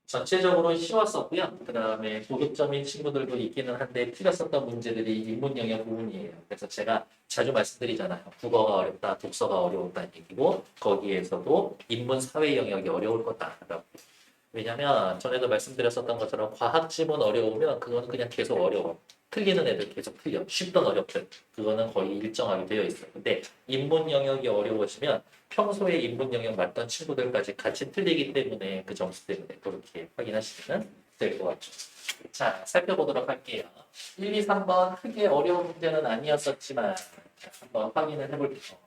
전체적으로 쉬웠었고요. 그 다음에 고득점인 친구들도 있기는 한데 틀렸었던 문제들이 인문 영역 부분이에요. 그래서 제가 자주 말씀드리잖아요. 국어가 어렵다, 독서가 어려웠다는 얘기고 거기에서도 인문 사회 영역이 어려울 거다라고. 왜냐면 전에도 말씀드렸었던 것처럼 과학 지문 어려우면 그거는 그냥 계속 어려워. 틀리는 애들 계속 틀려. 쉽든 어렵든 그거는 거의 일정하게 되어 있어요. 근데 인문 영역이 어려워지면 평소에 인문 영역 맞던 친구들까지 같이 틀리기 때문에 그 점수 때문에 그렇게 확인하시면 될 것 같죠. 자, 살펴보도록 할게요. 1, 2, 3번 크게 어려운 문제는 아니었었지만 자, 한번 확인을 해볼게요.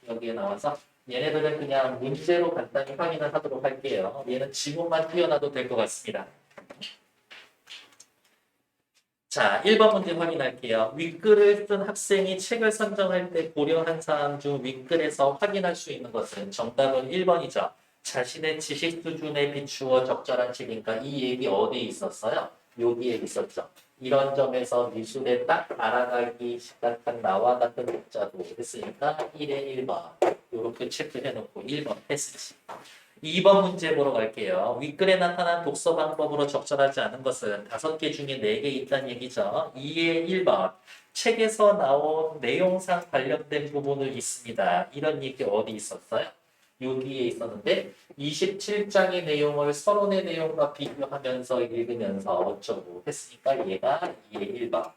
여기에 나와서 얘네들은 그냥 문제로 간단히 확인을 하도록 할게요. 얘는 지문만 띄어놔도 될 것 같습니다. 자, 1번 문제 확인할게요. 윗글을 쓴 학생이 책을 선정할 때 고려한 사항 중 윗글에서 확인할 수 있는 것은 정답은 1번이죠. 자신의 지식 수준에 비추어 적절한 책인가? 이 얘기 어디에 있었어요? 여기에 있었죠. 이런 점에서 미술에 딱 알아가기 시작한 나와 같은 독자도 했으니까 1에 1번. 이렇게 체크해놓고 1번 패스지. 2번 문제 보러 갈게요. 윗글에 나타난 독서 방법으로 적절하지 않은 것은 5개 중에 4개 있다는 얘기죠. 2의 1번. 책에서 나온 내용상 관련된 부분을 있습니다. 이런 얘기 어디 있었어요? 여기에 있었는데 27장의 내용을 서론의 내용과 비교하면서 읽으면서 어쩌고 했으니까 얘가 2의 1번.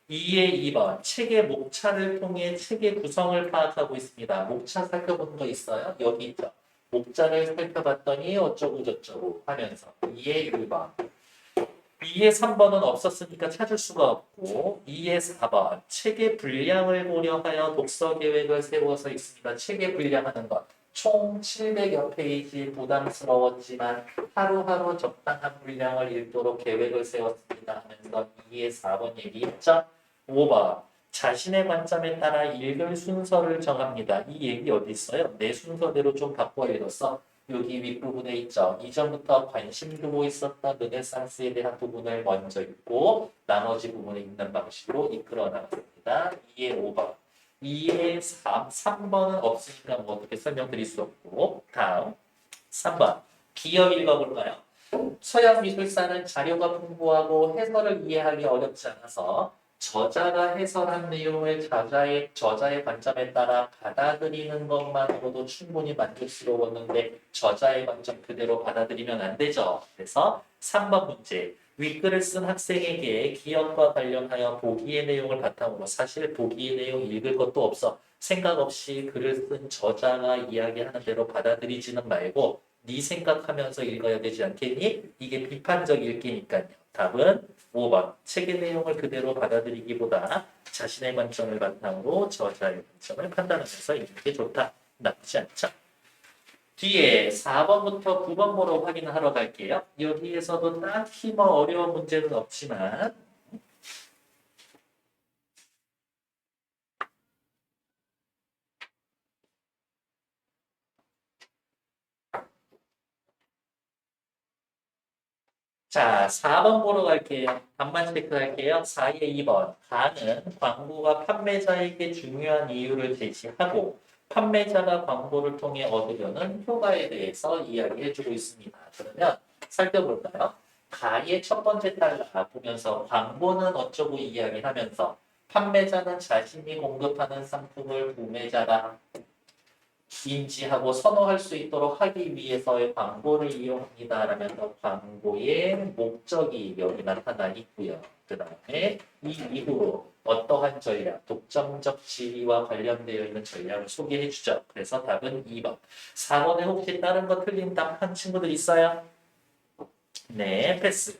2의 2번. 책의 목차를 통해 책의 구성을 파악하고 있습니다. 목차 살펴보는 거 있어요? 여기 있죠. 목차를 살펴봤더니 어쩌고 저쩌고 하면서 2의 1번. 2의 3번은 없었으니까 찾을 수가 없고 2의 4번. 책의 분량을 고려하여 독서 계획을 세워서 있습니다. 책의 분량하는 것. 총 700여 페이지 부담스러웠지만 하루하루 적당한 분량을 읽도록 계획을 세웠습니다 하면서 2의 4번 얘기했죠. 5번. 자신의 관점에 따라 읽을 순서를 정합니다. 이 얘기 어디 있어요? 내 순서대로 좀 바꿔 읽었어. 여기 윗부분에 있죠. 이전부터 관심 두고 있었던 르네상스에 대한 부분을 먼저 읽고 나머지 부분을 읽는 방식으로 이끌어 나갔습니다. 2의 5번. 2의 3번은 없으니까 뭐 어떻게 설명드릴 수 없고 다음 3번. 기억 읽어볼까요? 서양 미술사는 자료가 풍부하고 해설을 이해하기 어렵지 않아서 저자가 해설한 내용을 저자의 관점에 따라 받아들이는 것만으로도 충분히 만족스러웠는데 저자의 관점 그대로 받아들이면 안 되죠. 그래서 3번 문제. 윗글을 쓴 학생에게 기억과 관련하여 보기의 내용을 바탕으로 사실 보기의 내용 읽을 것도 없어. 생각 없이 글을 쓴 저자가 이야기하는 대로 받아들이지는 말고 네 생각하면서 읽어야 되지 않겠니? 이게 비판적 읽기니까요. 답은 5번. 책의 내용을 그대로 받아들이기보다 자신의 관점을 바탕으로 저자의 관점을 판단하면서 읽는 게 좋다. 나쁘지 않죠. 뒤에 4번부터 9번 보러 확인하러 갈게요. 여기에서도 딱히 뭐 어려운 문제는 없지만 자, 4번 보러 갈게요. 답만 체크할게요. 4의 2번. 가는 광고가 판매자에게 중요한 이유를 제시하고 판매자가 광고를 통해 얻으려는 효과에 대해서 이야기해주고 있습니다. 그러면 살펴볼까요? 가의 첫 번째 달러 보면서 광고는 어쩌고 이야기하면서 판매자는 자신이 공급하는 상품을 구매자가 인지하고 선호할 수 있도록 하기 위해서의 광고를 이용합니다. 라면서 광고의 목적이 여기 나타나 있고요. 그 다음에 이 이후로 어떠한 전략, 독점적 지위와 관련되어 있는 전략을 소개해 주죠. 그래서 답은 2번. 4번에 혹시 다른 거 틀린 답 한 친구들 있어요? 네, 패스.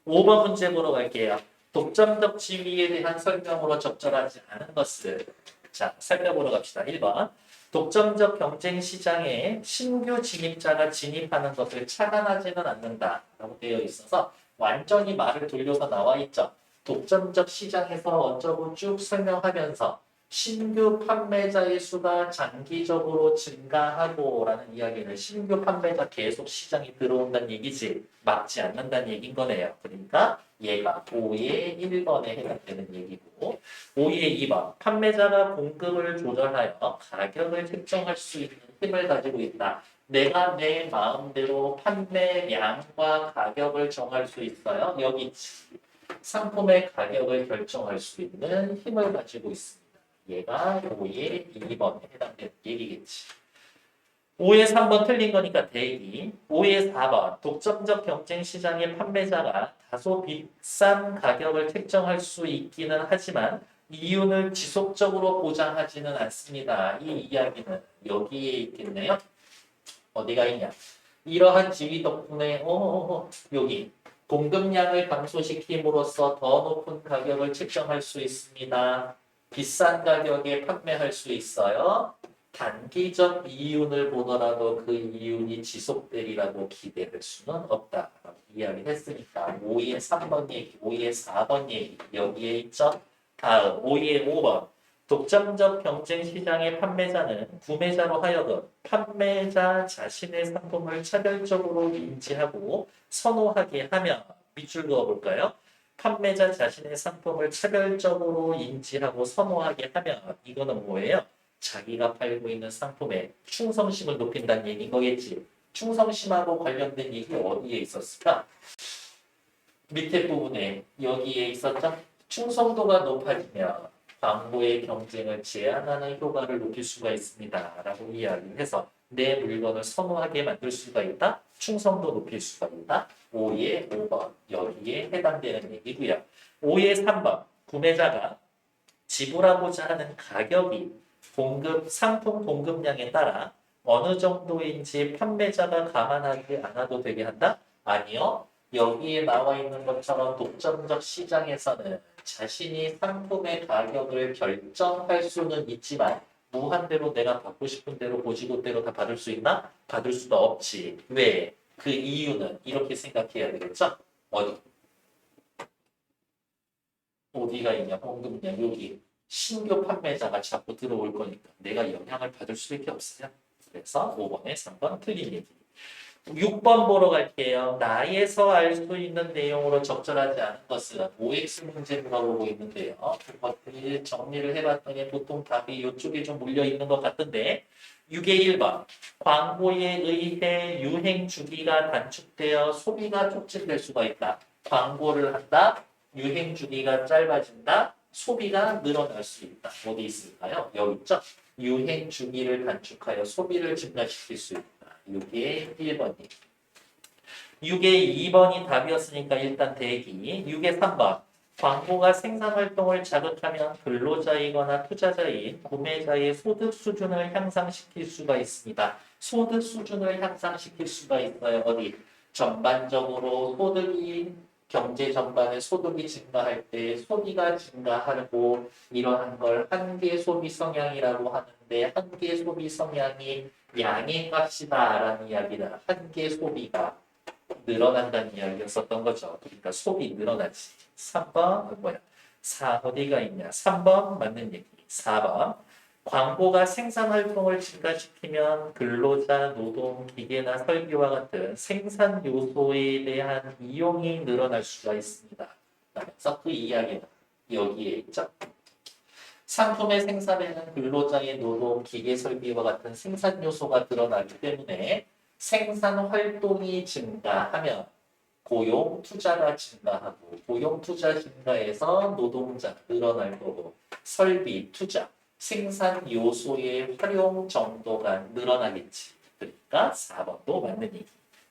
5번 문제 보러 갈게요. 독점적 지위에 대한 설명으로 적절하지 않은 것을 자, 살펴보러 갑시다. 1번. 독점적 경쟁 시장에 신규 진입자가 진입하는 것을 차단하지는 않는다 라고 되어 있어서 완전히 말을 돌려서 나와 있죠. 독점적 시장에서 어쩌고 쭉 설명하면서 신규 판매자의 수가 장기적으로 증가하고 라는 이야기는 신규 판매자 계속 시장에 들어온다는 얘기지 막지 않는다는 얘기인 거네요. 그러니까 얘가 5의 1번에 해당되는 얘기고 5의 2번 판매자가 공급을 조절하여 가격을 책정할 수 있는 힘을 가지고 있다. 내가 내 마음대로 판매량과 가격을 정할 수 있어요. 여기 있지. 상품의 가격을 결정할 수 있는 힘을 가지고 있습니다. 얘가 5의 2번에 해당되는 얘기겠지. 5의 3번 틀린 거니까 대기. 5의 4번 독점적 경쟁 시장의 판매자가 다소 비싼 가격을 책정할 수 있기는 하지만 이윤을 지속적으로 보장하지는 않습니다. 이 이야기는 여기에 있겠네요. 어디가 있냐? 이러한 지위 덕분에 여기 공급량을 감소시킴으로써 더 높은 가격을 책정할 수 있습니다. 비싼 가격에 판매할 수 있어요. 단기적 이윤을 보더라도 그 이윤이 지속되리라고 기대할 수는 없다. 이야기를 했으니까 5의 3번 얘기, 5의 4번 얘기 여기에 있죠. 다음 5의 5번 독점적 경쟁 시장의 판매자는 구매자로 하여금 판매자 자신의 상품을 차별적으로 인지하고 선호하게 하며 밑줄 그어볼까요? 판매자 자신의 상품을 차별적으로 인지하고 선호하게 하며 이거는 뭐예요? 자기가 팔고 있는 상품의 충성심을 높인다는 얘기인 거겠지. 충성심하고 관련된 얘기 어디에 있었을까? 밑에 부분에 여기에 있었죠? 충성도가 높아지면 광고의 경쟁을 제한하는 효과를 높일 수가 있습니다. 라고 이야기를 해서 내 물건을 선호하게 만들 수가 있다. 충성도 높일 수가 있다. 5의 5번 여기에 해당되는 얘기고요. 5의 3번 구매자가 지불하고자 하는 가격이 상품 공급량에 따라 어느 정도인지 판매자가 감안하지 않아도 되게 한다? 아니요. 여기에 나와 있는 것처럼 독점적 시장에서는 자신이 상품의 가격을 결정할 수는 있지만 무한대로 내가 받고 싶은 대로 고지고대로 다 받을 수 있나? 받을 수도 없지. 왜? 그 이유는 이렇게 생각해야 되겠죠? 어디가 있냐? 공급량 여기. 신규 판매자가 자꾸 들어올 거니까 내가 영향을 받을 수밖에 없어요. 그래서 5번에 3번 틀린 얘기. 6번 보러 갈게요. 나에서 알 수 있는 내용으로 적절하지 않은 것은 OX 문제 물어보고 있는데요. 그것들 정리를 해봤더니 보통 답이 이쪽에 좀 몰려 있는 것 같은데 6의 1번 광고에 의해 유행 주기가 단축되어 소비가 촉진될 수가 있다. 광고를 한다. 유행 주기가 짧아진다. 소비가 늘어날 수 있다. 어디 있을까요? 여기 있죠? 유행 주기를 단축하여 소비를 증가시킬 수 있다. 6의 1번이. 6의 2번이 답이었으니까 일단 대기. 6의 3번. 광고가 생산활동을 자극하면 근로자이거나 투자자인 구매자의 소득 수준을 향상시킬 수가 있습니다. 소득 수준을 향상시킬 수가 있어요. 어디? 전반적으로 경제 전반의 소득이 증가할 때 소비가 증가하고 이러한 걸 한계 소비 성향이라고 하는데 한계 소비 성향이 양의 값이다라는 이야기는 한계 소비가 늘어난다는 이야기였었던 거죠. 그러니까 소비 늘어나지. 3번 뭐야? 4 어디가 있냐? 3번 맞는 얘기. 4번 광고가 생산 활동을 증가시키면 근로자, 노동, 기계나 설비와 같은 생산 요소에 대한 이용이 늘어날 수가 있습니다. 그래서 그 이야기는 여기에 있죠. 상품의 생산에는 근로자의 노동, 기계 설비와 같은 생산 요소가 드러나기 때문에 생산 활동이 증가하면 고용 투자가 증가하고 고용 투자 증가해서 노동자 늘어날 거고 설비 투자 생산 요소의 활용 정도가 늘어나겠지. 그러니까 4번도 맞는 얘기.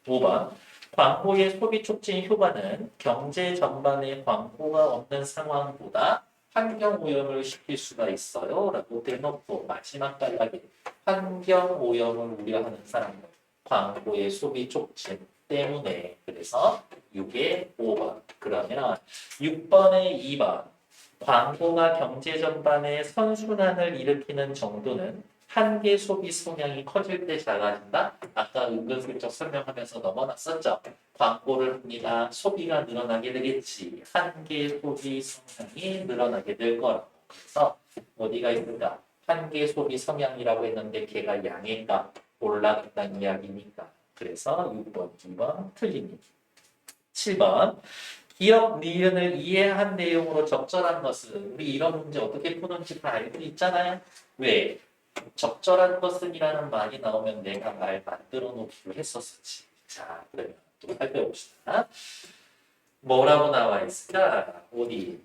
5번 광고의 소비 촉진 효과는 경제 전반에 광고가 없는 상황보다 환경 오염을 시킬 수가 있어요. 라고 대놓고 마지막 단락에 환경 오염을 우려하는 사람들 광고의 소비 촉진 때문에 그래서 6의 5번 그러면 6번의 2번 광고가 경제 전반에 선순환을 일으키는 정도는 한계 소비 성향이 커질 때 작아진다. 아까 은근슬쩍 설명하면서 넘어갔었죠. 광고를 합니다. 소비가 늘어나게 되겠지. 한계 소비 성향이 늘어나게 될 거라고. 그래서 어디가 있을까? 한계 소비 성향이라고 했는데 걔가 양의 값 올라간다는 이야기니까. 그래서 6번, 2번 틀립니다. 7번 기업 니은을 이해한 내용으로 적절한 것은 우리 이런 문제 어떻게 푸는지 다 알고 있잖아요. 왜? 적절한 것은이라는 말이 나오면 내가 말 만들어 놓기로 했었지. 자, 그러면 또 살펴봅시다. 뭐라고 나와 있을까? 어디?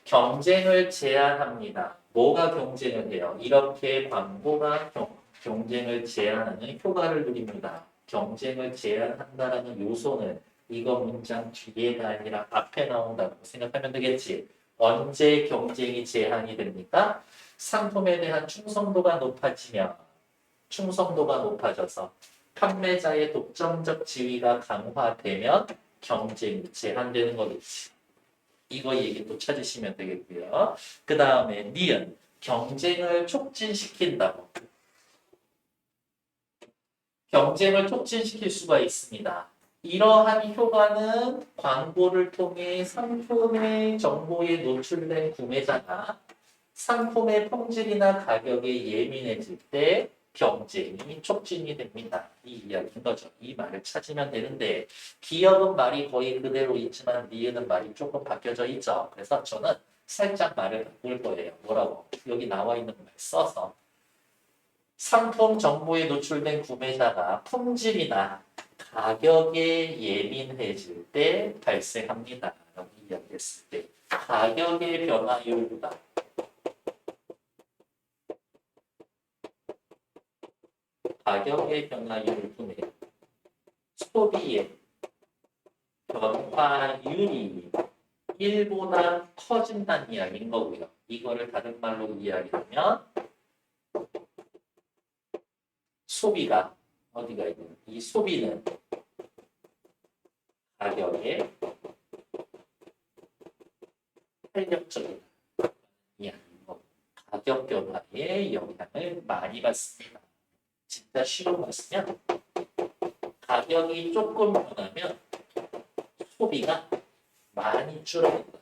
경쟁을 제한합니다. 뭐가 경쟁을 해요? 이렇게 광고가 경쟁을 제한하는 효과를 누립니다. 경쟁을 제한한다라는 요소는 이거 문장 뒤에가 아니라 앞에 나온다고 생각하면 되겠지. 언제 경쟁이 제한이 됩니까? 상품에 대한 충성도가 높아지면 충성도가 높아져서 판매자의 독점적 지위가 강화되면 경쟁이 제한되는 거겠지. 이거 얘기 또 찾으시면 되겠고요. 그 다음에 니은 경쟁을 촉진시킨다고. 경쟁을 촉진시킬 수가 있습니다. 이러한 효과는 광고를 통해 상품의 정보에 노출된 구매자가 상품의 품질이나 가격에 예민해질 때 경쟁이 촉진이 됩니다. 이 이야기인 거죠. 이 말을 찾으면 되는데 기업은 말이 거의 그대로 있지만 니은은 말이 조금 바뀌어져 있죠. 그래서 저는 살짝 말을 바꿀 거예요. 뭐라고? 여기 나와 있는 말 써서 상품 정보에 노출된 구매자가 품질이나 가격에 예민해질 때 발생합니다. 라고 이야기했을 때 가격의 변화율보다 가격의 변화율을 통해 소비의 변화율이 1보다 커진다는 이야기인 거고요. 이거를 다른 말로 이야기하면 소비가 어디가 있는 이 소비는 가격의 탄력적이다. 이야기인 거. 가격 변화에 영향을 많이 받습니다. 진짜 쉬운 말씀이면 가격이 조금 변하면 소비가 많이 줄어든다.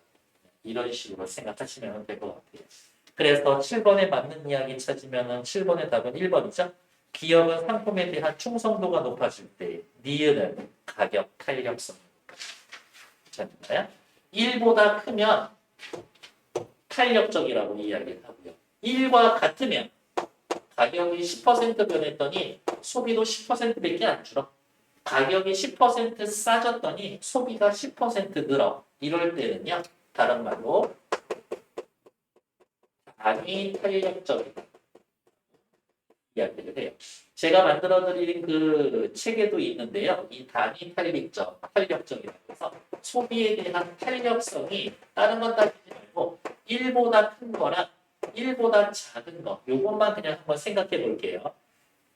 이런 식으로 생각하시면 될 것 같아요. 그래서 7번에 맞는 이야기 찾으면 7번의 답은 1번이죠. 기업은 상품에 대한 충성도가 높아질 때 니은은 가격 탄력성. 괜찮나요? 1보다 크면 탄력적이라고 이야기를 하고요. 1과 같으면 가격이 10% 변했더니 소비도 10%밖에 안 줄어. 가격이 10% 싸졌더니 소비가 10% 늘어. 이럴 때는요. 다른 말로 단위 탄력적이다. 이야기를 해요. 제가 만들어드린 그 책에도 있는데요. 이 단위 탄력적이라고 해서 소비에 대한 탄력성이 다른 건 따지지 말고 1보다 큰 거랑 1보다 작은 거 요것만 그냥 한번 생각해 볼게요.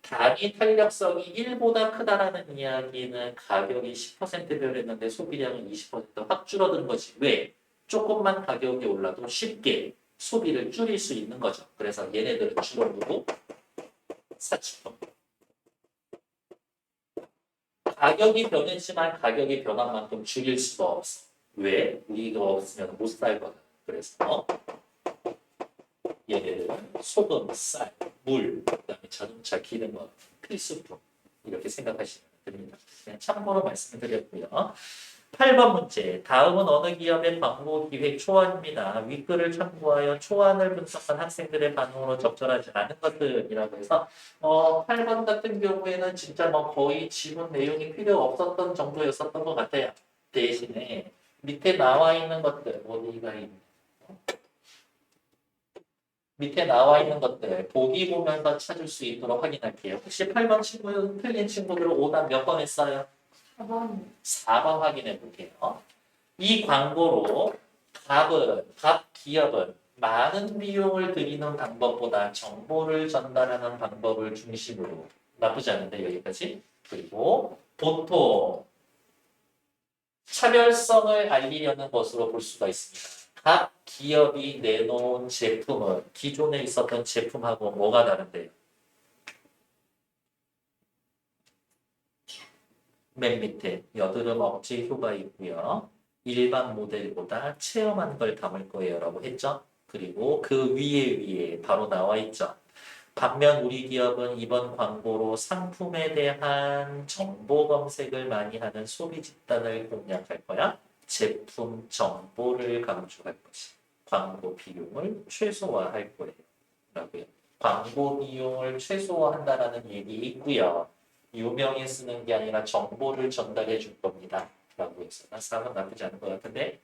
단위 탄력성이 1보다 크다라는 이야기는 가격이 10% 변했는데 소비량은 20%확 줄어든 거지. 왜? 조금만 가격이 올라도 쉽게 소비를 줄일 수 있는 거죠. 그래서 얘네들은 줄어들고 사치품. 가격이 변했지만 가격이 변한 만큼 줄일 수가 없어. 왜? 우리가 없으면 못 살거든. 그래서 얘네들은 소금, 쌀, 물, 그다음에 자동차 기름과 필수품 이렇게 생각하시면 됩니다. 그냥 참고로 말씀을 드렸고요. 8번 문제. 다음은 어느 기업의 광고 기획 초안입니다. 윗글을 참고하여 초안을 분석한 학생들의 반응으로 적절하지 않은 것들이라고 해서 8번 같은 경우에는 진짜 뭐 거의 지문 내용이 필요 없었던 정도였었던 것 같아요. 대신에 밑에 나와 있는 것들 어디가 있는 밑에 나와 있는 것들 보기 보면서 찾을 수 있도록 확인할게요. 혹시 8번 친구 틀린 친구들은 오답 몇 번 했어요? 4번 확인해 볼게요. 이 광고로 각 기업은 많은 비용을 들이는 방법보다 정보를 전달하는 방법을 중심으로 나쁘지 않은데 여기까지. 그리고 보통 차별성을 알리려는 것으로 볼 수가 있습니다. 각 기업이 내놓은 제품은 기존에 있었던 제품하고 뭐가 다른데요? 맨 밑에 여드름 억제 효과 있고요. 일반 모델보다 체험한 걸 담을 거예요 라고 했죠. 그리고 그 위에 바로 나와 있죠. 반면 우리 기업은 이번 광고로 상품에 대한 정보 검색을 많이 하는 소비 집단을 공략할 거야. 제품 정보를 강조할 것이. 광고 비용을 최소화할 거예요. 라고요. 광고 비용을 최소화한다라는 얘기 있고요. 유명에 쓰는 게 아니라 정보를 전달해 줄 겁니다. 라고 해서 4번 나쁘지 않은 것 같은데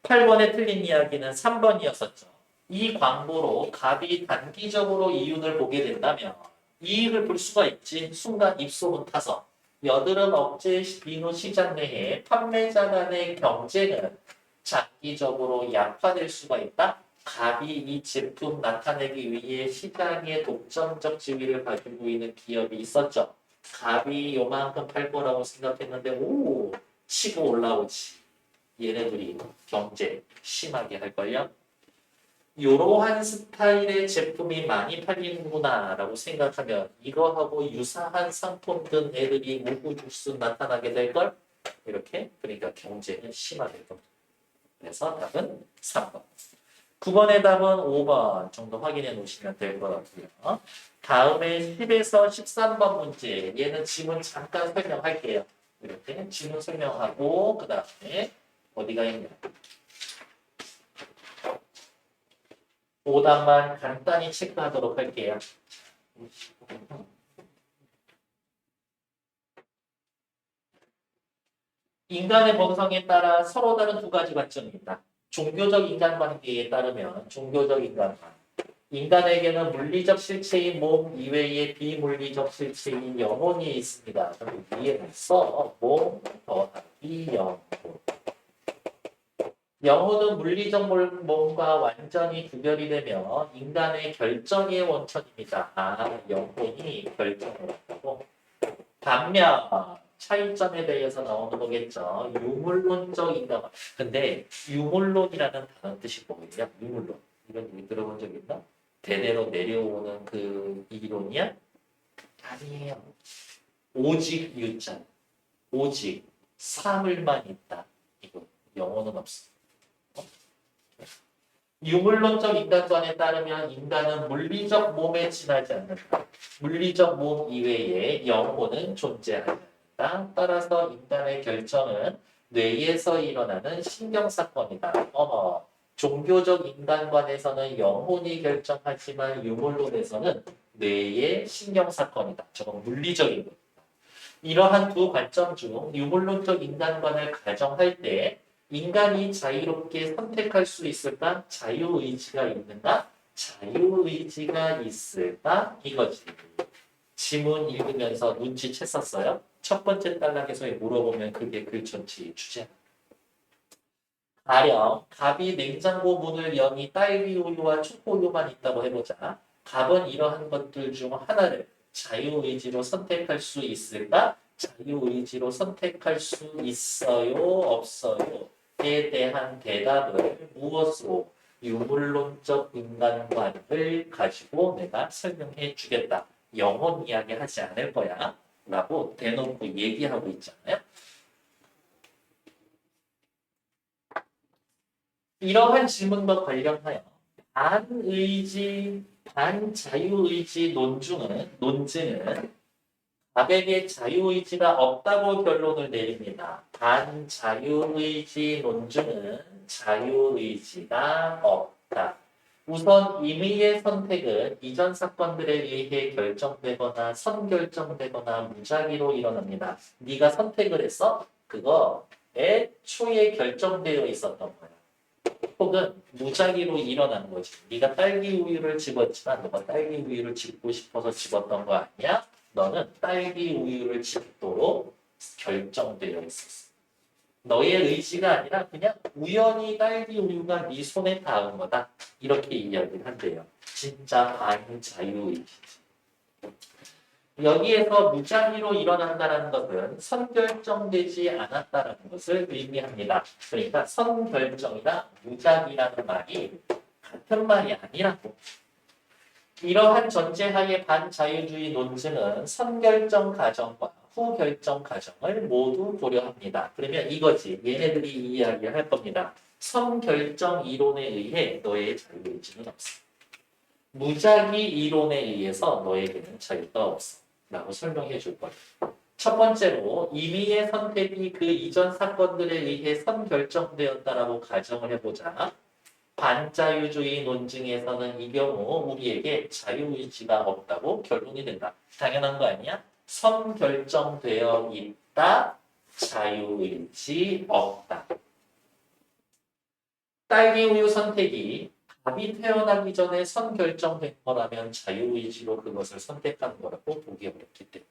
8번에 틀린 이야기는 3번이었었죠. 이 광고로 갑이 단기적으로 이윤을 보게 된다면 이익을 볼 수가 있지. 순간 입소문 타서 여드름 억제 비누 시장 내에 판매자 간의 경쟁은 장기적으로 약화될 수가 있다. 갑이 이 제품 나타내기 위해 시장에 독점적 지위를 가지고 있는 기업이 있었죠. 갑이 요만큼 팔 거라고 생각했는데 오 치고 올라오지. 얘네들이 경쟁 심하게 할걸요. 이러한 스타일의 제품이 많이 팔리는구나라고 생각하면 이거하고 유사한 상품들 애들이 우후죽순 나타나게 될걸? 이렇게 그러니까 경쟁은 심화될 겁니다. 그래서 답은 3번. 9번의 답은 5번 정도 확인해 놓으시면 될 것 같고요. 다음에 10에서 13번 문제 얘는 지문 잠깐 설명할게요. 이렇게 지문 설명하고 그 다음에 어디가 있냐. 오답만 간단히 체크하도록 할게요. 인간의 본성에 따라 서로 다른 두 가지 관점이 있다. 종교적 인간관계에 따르면 종교적 인간관. 인간에게는 물리적 실체인 몸 이외의 비물리적 실체인 영혼이 있습니다. 위에 있어 몸 더하기 영혼. 영혼은 물리적 몸과 완전히 구별이 되며 인간의 결정의 원천입니다. 영혼이 결정을 한다고. 반면 차이점에 대해서 나오는 거겠죠. 유물론적 인간관. 근데 유물론이라는 단어 뜻이 뭐예요? 유물론. 이런 얘기 들어본 적 있나? 대대로 내려오는 그 이론이야? 아니에요. 오직 유자. 오직 사물만 있다. 이거 영혼은 없어. 유물론적 인간관에 따르면 인간은 물리적 몸에 지나지 않는다. 물리적 몸 이외에 영혼은 존재하지 않는다. 따라서 인간의 결정은 뇌에서 일어나는 신경사건이다. 종교적 인간관에서는 영혼이 결정하지만 유물론에서는 뇌의 신경사건이다. 저건 물리적인 겁니다. 이러한 두 관점 중 유물론적 인간관을 가정할 때 인간이 자유롭게 선택할 수 있을까? 자유의지가 있는가? 자유의지가 있을까? 이거지. 지문 읽으면서 눈치챘었어요? 첫 번째 단락에서 물어보면 그게 글전치 주제. 가령 갑이 냉장고 문을 여니 딸기 우유와 초코우유만 있다고 해보자. 갑은 이러한 것들 중 하나를 자유의지로 선택할 수 있을까? 자유의지로 선택할 수 있어요? 없어요? 에 대한 대답을 무엇으로 유물론적 인간관을 가지고 내가 설명해 주겠다. 영혼 이야기 하지 않을 거야. 라고 대놓고 얘기하고 있잖아요. 이러한 질문과 관련하여 반의지, 반자유의지 논증은 갑에게 자유의지가 없다고 결론을 내립니다. 반자유의지 논증은 자유의지가 없다. 우선 임의의 선택은 이전 사건들에 의해 결정되거나 선결정되거나 무작위로 일어납니다. 네가 선택을 했어? 그거 애초에 결정되어 있었던 거야. 혹은 무작위로 일어난 거지. 네가 딸기 우유를 집었지만 너가 딸기 우유를 집고 싶어서 집었던 거 아니야? 너는 딸기 우유를 집도록 결정되어 있었어. 너의 의지가 아니라 그냥 우연히 딸기 우유가 네 손에 닿은 거다. 이렇게 이야기를 한대요. 진짜 반자유의지지. 여기에서 무작위로 일어난다는 것은 선결정되지 않았다는 것을 의미합니다. 그러니까 선결정이나 무작위라는 말이 같은 말이 아니라고. 이러한 전제하에 반자유주의 논증은 선결정 과정과 후결정 과정을 모두 고려합니다. 그러면 이거지. 얘네들이 이야기할 겁니다. 선결정 이론에 의해 너의 자유의지는 없어. 무작위 이론에 의해서 너에게는 자유가 없어. 라고 설명해 줄 거예요. 첫 번째로 임의의 선택이 그 이전 사건들에 의해 선결정되었다라고 가정을 해보자. 반자유주의 논증에서는 이 경우 우리에게 자유의지가 없다고 결론이 된다. 당연한 거 아니야? 선결정되어 있다. 자유의지 없다. 딸기 우유 선택이 답이 태어나기 전에 선결정된 거라면 자유의지로 그것을 선택한 거라고 보기 어렵기 때문에.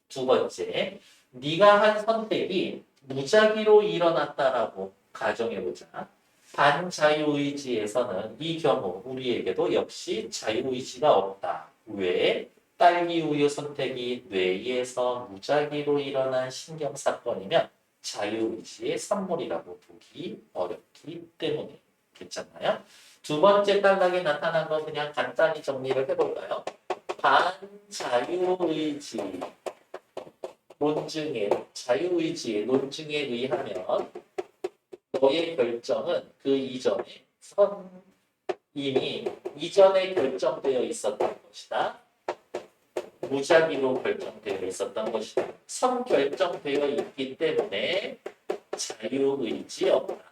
두 번째, 네가 한 선택이 무작위로 일어났다라고 가정해보자. 반자유의지에서는 이 경우 우리에게도 역시 자유의지가 없다. 왜? 딸기 우유 선택이 뇌에서 무작위로 일어난 신경사건이면 자유의지의 산물이라고 보기 어렵기 때문에. 괜찮나요? 두 번째 단락에 나타난 거 그냥 간단히 정리를 해볼까요? 반자유의지 자유의지의 논증에 의하면 너의 결정은 그 이전에 이미 이전에 결정되어 있었던 것이다. 무작위로 결정되어 있었던 것이다. 선결정되어 있기 때문에 자유의지 없다.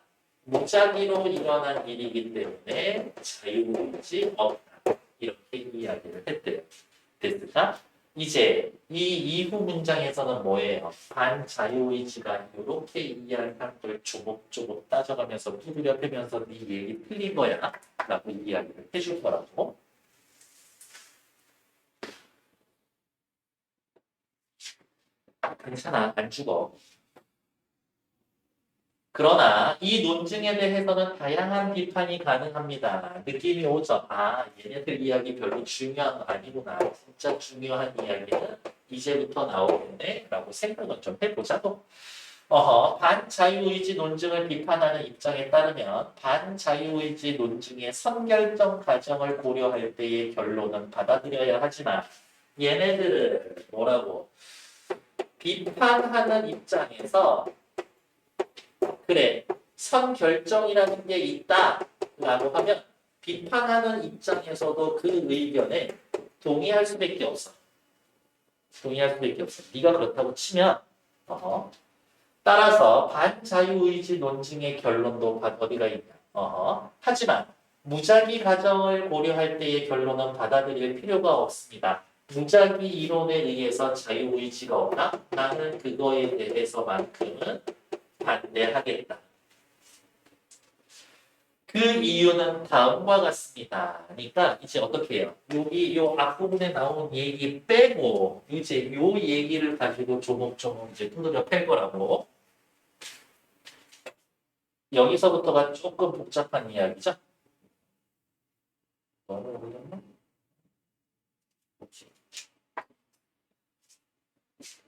무작위로 일어난 일이기 때문에 자유의지 없다. 이렇게 이야기를 했대요. 됐을까? 이제 이 이후 문장에서는 뭐예요? 반자유의지가 이렇게 이해할 걸 조목조목 따져가면서 두드려 패면서 네 얘기 틀린 거야 라고 이야기를 해줄 거라고. 괜찮아, 안 죽어. 그러나 이 논증에 대해서는 다양한 비판이 가능합니다. 느낌이 오죠? 아, 얘네들 이야기 별로 중요한 거 아니구나. 진짜 중요한 이야기는 이제부터 나오겠네? 라고 생각을 좀 해보자고. 반자유의지 논증을 비판하는 입장에 따르면 반자유의지 논증의 선결정 과정을 고려할 때의 결론은 받아들여야 하지만 얘네들은 뭐라고? 비판하는 입장에서 그래, 선결정이라는 게 있다라고 하면 비판하는 입장에서도 그 의견에 동의할 수밖에 없어. 동의할 수밖에 없어. 네가 그렇다고 치면 따라서 반자유의지 논증의 결론도 어디가 있냐. 하지만 무작위 가정을 고려할 때의 결론은 받아들일 필요가 없습니다. 무작위 이론에 의해서 자유의지가 없다? 나는 그거에 대해서만큼은 반대하겠다. 그 이유는 다음과 같습니다. 그러니까 이제 어떻게 해요? 여기 요 앞부분에 나온 얘기 빼고 이제 요 얘기를 가지고 조목조목 이제 두드려 팰 거라고. 여기서부터가 조금 복잡한 이야기죠.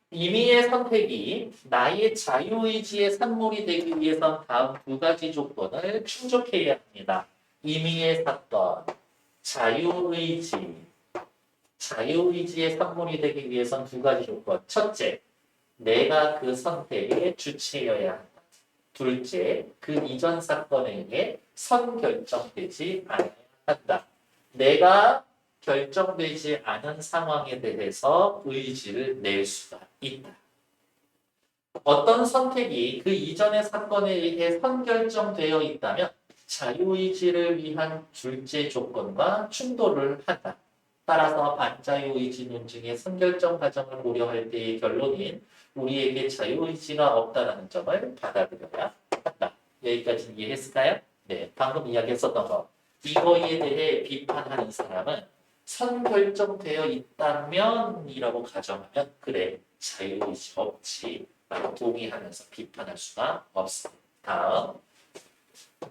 임의의 선택이 나의 자유의지의 산물이 되기 위해선 다음 두 가지 조건을 충족해야 합니다. 임의의 사건, 자유의지의 산물이 되기 위해선 두 가지 조건. 첫째, 내가 그 선택의 주체여야 한다. 둘째, 그 이전 사건에 의해 선결정되지 않아야 한다. 내가 결정되지 않은 상황에 대해서 의지를 낼 수가 있다. 어떤 선택이 그 이전의 사건에 의해 선결정되어 있다면 자유의지를 위한 둘째 조건과 충돌을 한다. 따라서 반자유의지 논증의 선결정 과정을 고려할 때의 결론인 우리에게 자유의지가 없다는 점을 받아들여야 한다. 여기까지 이해했을까요? 네, 방금 이야기했었던 거. 이거에 대해 비판하는 사람은 선결정되어 있다면 이라고 가정하면 그래, 자유의지 없지 라고 동의하면서 비판할 수가 없습니다. 다음.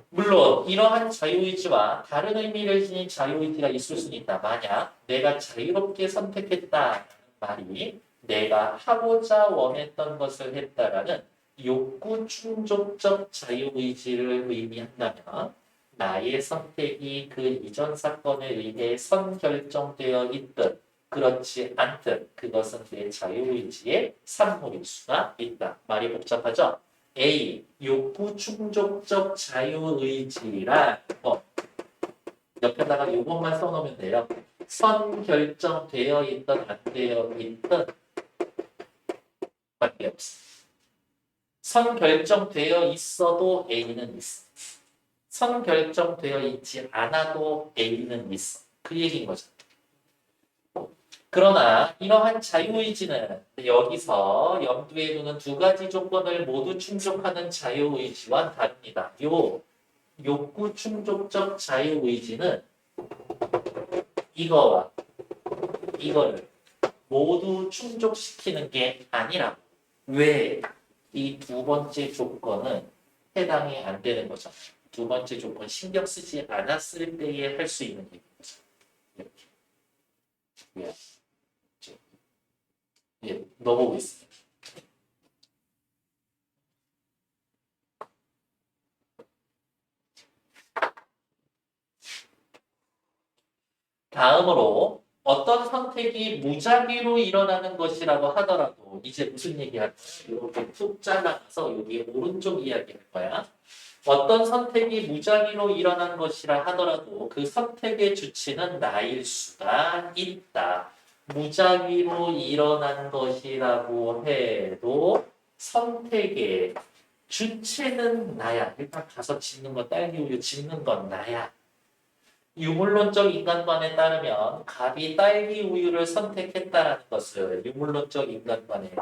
물론 이러한 자유의지와 다른 의미를 지닌 자유의지가 있을 수는 있다. 만약 내가 자유롭게 선택했다는 말이 내가 하고자 원했던 것을 했다라는 욕구 충족적 자유의지를 의미한다면 나의 선택이 그 이전 사건에 의해 선결정되어 있듯 그렇지 않듯 그것은 내 자유의지의 산물일 수가 있다. 말이 복잡하죠? A. 욕구 충족적 자유의지란 옆에다가 이것만 써놓으면 돼요. 선결정되어 있든 안 되어 있든 밖에 없어. 선결정되어 있어도 A는 있어. 선결정되어 있지 않아도 A는 있어. 그 얘기인 거죠. 그러나 이러한 자유의지는 여기서 염두에 두는 두 가지 조건을 모두 충족하는 자유의지와 다릅니다. 요 욕구 충족적 자유의지는 이거와 이거를 모두 충족시키는 게 아니라 왜 이 두 번째 조건은 해당이 안 되는 거죠. 두 번째 조건 신경 쓰지 않았을 때에 할 수 있는 얘기인 거죠. 이렇게. 왜? 예, 넣어보고 있습니다. 다음으로 어떤 선택이 무작위로 일어나는 것이라고 하더라도 이제 무슨 얘기할 거야? 이렇게 툭 잘라서 여기 오른쪽 이야기할 거야. 어떤 선택이 무작위로 일어난 것이라 하더라도 그 선택의 주체는 나일 수가 있다. 무작위로 일어난 것이라고 해도 선택의 주체는 나야. 일단 가서 짚는 거 딸기 우유 짚는 건 나야. 유물론적 인간관에 따르면 갑이 딸기 우유를 선택했다라는 것을 유물론적 인간관에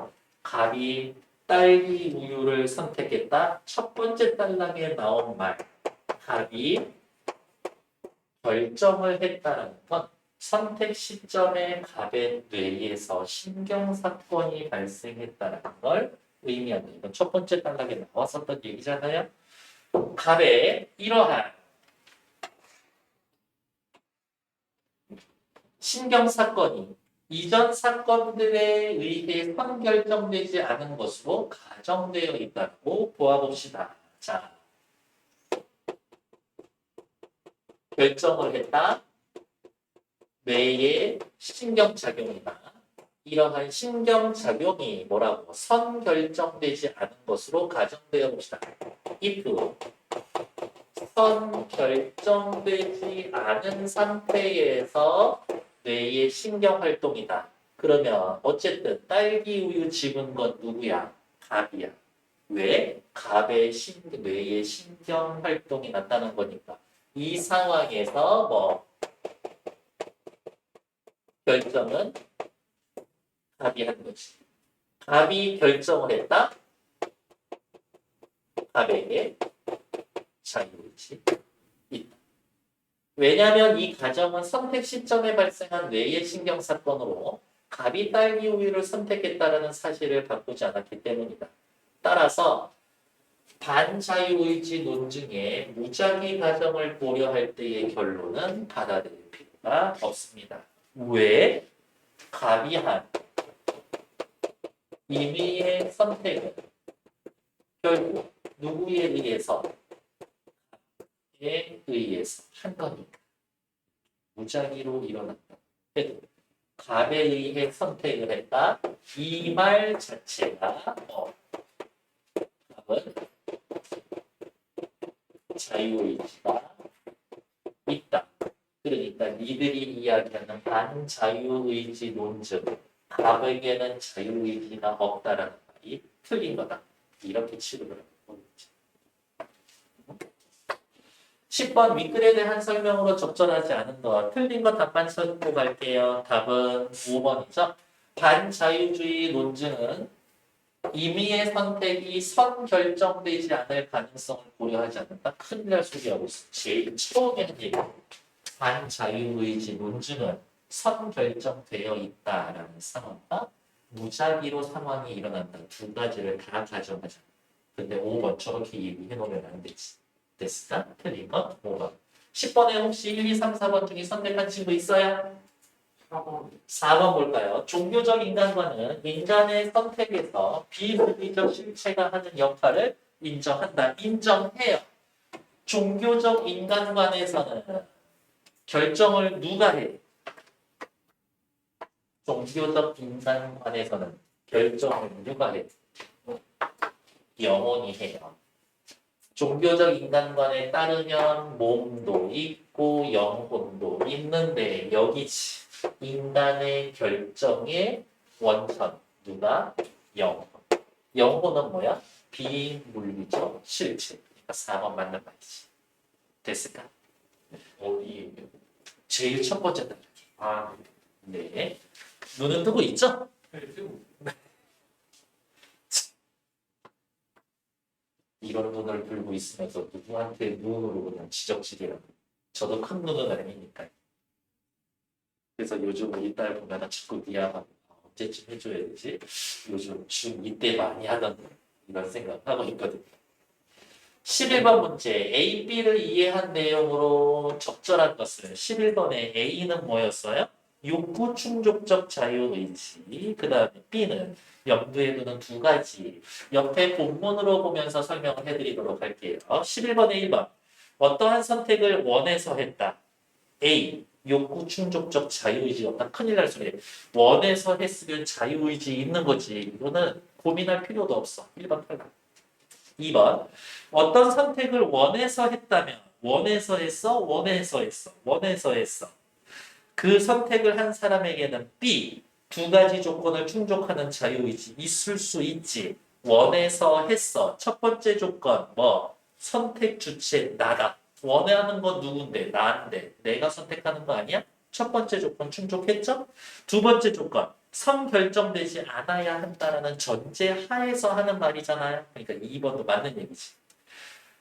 갑이 딸기 우유를 선택했다. 첫 번째 단락에 나온 말 갑이 결정을 했다는 건 선택 시점에 갑의 뇌에서 신경사건이 발생했다는 걸 의미한다. 이건 첫 번째 단락에 나왔었던 얘기잖아요. 갑의 이러한 신경사건이 이전 사건들에 의해 선결정되지 않은 것으로 가정되어 있다고 보아봅시다. 자, 결정을 했다. 뇌의 신경작용이다. 이러한 신경작용이 뭐라고? 선결정되지 않은 것으로 가정되어 봅시다. if 선결정되지 않은 상태에서 뇌의 신경활동이다. 그러면 어쨌든 딸기 우유 집은 건 누구야? 갑이야. 왜? 갑의 뇌의 신경활동이 났다는 거니까. 이 상황에서 뭐 결정은 갑이 한 거지. 갑이 결정을 했다. 갑에게 자유의지 있다. 왜냐하면 이 가정은 선택 시점에 발생한 뇌의 신경사건으로 갑이 딸기 우유를 선택했다는 사실을 바꾸지 않았기 때문이다. 따라서 반자유의지 논증의 무작위 가정을 고려할 때의 결론은 받아들일 필요가 없습니다. 왜? 갑이 한 임의의 선택은 결국 누구에 의해서? 에 의해서 한 거니까. 무작위로 일어났다. 해도 갑에 의해 선택을 했다. 이 말 자체가 갑은 자유의지가 있다. 그러니까 니들이 이야기하는 반자유의지 논증 갑에게는 자유의지가 없다라는 말이 틀린 거다. 이렇게 취급을 하고 있죠. 10번 윗글에 대한 설명으로 적절하지 않은 것. 틀린 거 답만 써주고 갈게요. 답은 5번이죠. 반자유주의 논증은 임의의 선택이 선결정되지 않을 가능성을 고려하지 않는다. 큰일 날 소리하고 있어. 제일 처음에 한 얘기. 반자유의지 논증은 선결정되어 있다라는 상황과 무작위로 상황이 일어난다. 두 가지를 다 가정하자. 근데 5번 저렇게 얘기해 놓으면 안 되지. 됐을까? 틀린 건 5번. 10번에 혹시 1, 2, 3, 4번 중에 선택한 친구 있어요? 4번 볼까요? 종교적 인간관은 인간의 선택에서 비물리적 실체가 하는 역할을 인정한다. 인정해요. 종교적 인간관에서는 결정을 누가 해? 종교적 인간관에서는 결정을 누가 해? 영혼이 해요. 종교적 인간관에 따르면 몸도 있고 영혼도 있는데 여기지. 인간의 결정의 원천. 누가? 영혼. 영혼은 뭐야? 비물리적 실체. 그러니까 4번 맞는 말이지. 됐을까? 어디? 제일 첫 번째 단계. 아, 네. 눈은 뜨고 있죠? 네. 뜨고. 이런 눈을 들고 있으면서 누구한테 눈으로 그냥 지적질이라고. 저도 큰 눈은 아니니까요. 그래서 요즘 우리 딸 보면 자꾸 미안하고 언제쯤 해줘야 되지? 요즘 중2 때 많이 하던 이런 생각하고 있거든요. 11번 문제 A, B를 이해한 내용으로 적절한 것은 11번에 A는 뭐였어요? 욕구 충족적 자유의지. 그 다음에 B는 염두에 두는 두 가지. 옆에 본문으로 보면서 설명을 해드리도록 할게요. 11번에 1번. 어떠한 선택을 원해서 했다. A. 욕구 충족적 자유의지였다. 큰일 날 소리. 원해서 했으면 자유의지 있는 거지. 이거는 고민할 필요도 없어. 1번 탈락. 2번. 어떤 선택을 원해서 했다면 원해서 했어. 원해서 했어. 그 선택을 한 사람에게는 B. 두 가지 조건을 충족하는 자유의지 있을 수 있지. 원해서 했어. 첫 번째 조건 뭐? 선택 주체 나다. 원하는 건 누군데? 나인데. 내가 선택하는 거 아니야? 첫 번째 조건 충족했죠? 두 번째 조건. 성결정되지 않아야 한다라는 전제 하에서 하는 말이잖아요. 그러니까 2번도 맞는 얘기지.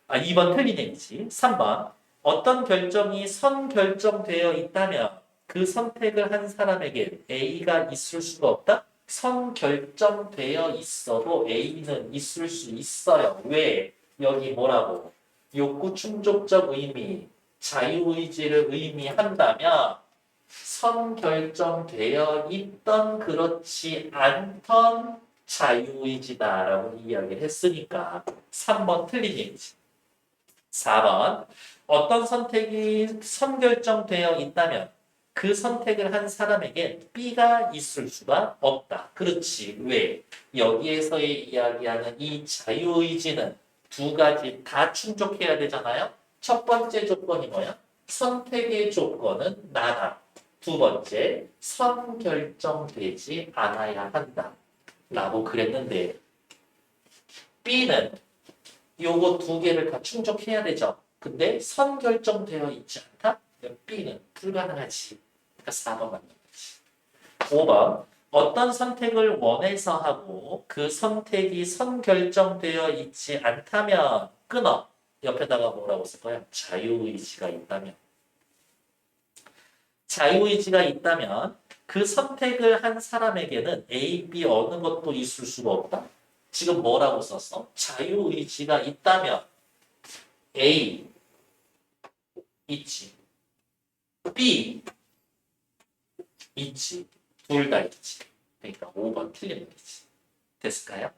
2번 틀린 얘기지. 3번. 어떤 결정이 선결정되어 있다면 그 선택을 한 사람에게 A가 있을 수가 없다? 선결정되어 있어도 A는 있을 수 있어요. 왜? 여기 뭐라고? 욕구 충족적 의미, 자유의지를 의미한다면 선결정되어 있던 그렇지 않던 자유의지다라고 이야기를 했으니까 3번 틀린 얘기지. 4번. 어떤 선택이 선결정되어 있다면 그 선택을 한 사람에게 B가 있을 수가 없다. 그렇지. 왜? 여기에서의 이야기하는 이 자유의지는 두 가지 다 충족해야 되잖아요. 첫 번째 조건이 뭐야? 선택의 조건은 나다. 두 번째, 선결정되지 않아야 한다. 라고 그랬는데 B는 요거 두 개를 다 충족해야 되죠. 근데 선결정되어 있지 않다? B는 불가능하지. 그러니까 4번 맞는 거지. 5번. 어떤 선택을 원해서 하고 그 선택이 선결정되어 있지 않다면 끊어. 옆에다가 뭐라고 쓸 거야? 자유의지가 있다면. 자유의지가 있다면 그 선택을 한 사람에게는 A, B 어느 것도 있을 수가 없다? 지금 뭐라고 썼어? 자유의지가 있다면 A 있지. B 있지. 둘 다 있지. 그러니까 5번 틀린 말이지. 됐을까요?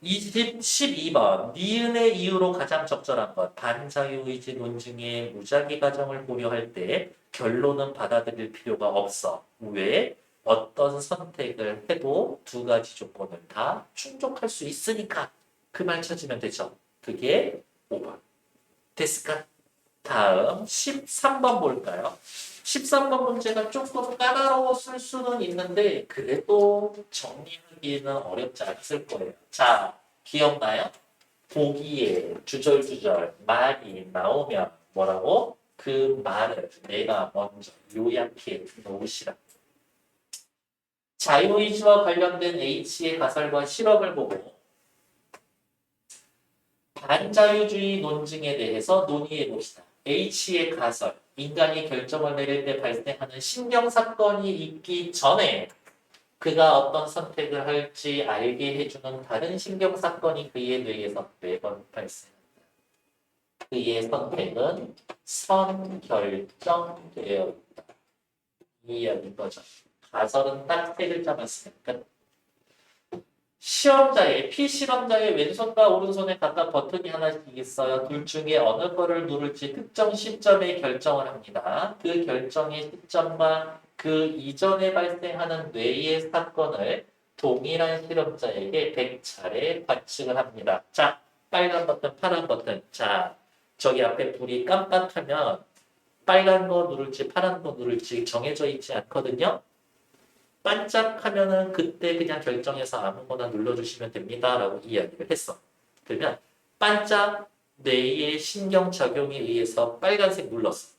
12번. 니은의 이유로 가장 적절한 것. 반자유의지 논증의 무작위 과정을 고려할 때 결론은 받아들일 필요가 없어. 왜? 어떤 선택을 해도 두 가지 조건을 다 충족할 수 있으니까 그 말 찾으면 되죠. 그게 5번. 됐을까? 다음 13번 볼까요? 13번 문제가 조금 까다로웠을 수는 있는데 그래도 정리하기는 어렵지 않았을 거예요. 자, 기억나요? 보기에 주절주절 말이 나오면 뭐라고? 그 말을 내가 먼저 요약해 놓으시라. 자유의지와 관련된 H의 가설과 실험을 보고 반자유주의 논증에 대해서 논의해 봅시다. H의 가설, 인간이 결정을 내릴 때 발생하는 신경사건이 있기 전에 그가 어떤 선택을 할지 알게 해주는 다른 신경사건이 그의 뇌에서 매번 발생한다. 그의 선택은 선결정되어 있다. 이 이야기인 거죠. 가설은 딱 세 글자만 쓰니까 시험자의 피실험자의 왼손과 오른손에 각각 버튼이 하나씩 있어요. 둘 중에 어느 거를 누를지 특정 시점에 결정을 합니다. 그 결정의 시점과 그 이전에 발생하는 뇌의 사건을 동일한 실험자에게 100차례 관측을 합니다. 자, 빨간 버튼, 파란 버튼. 자, 저기 앞에 불이 깜빡하면 빨간 거 누를지 파란 거 누를지 정해져 있지 않거든요. 반짝하면은 그때 그냥 결정해서 아무거나 눌러주시면 됩니다라고 이야기를 했어. 그러면 반짝 뇌의 신경작용에 의해서 빨간색 눌렀어.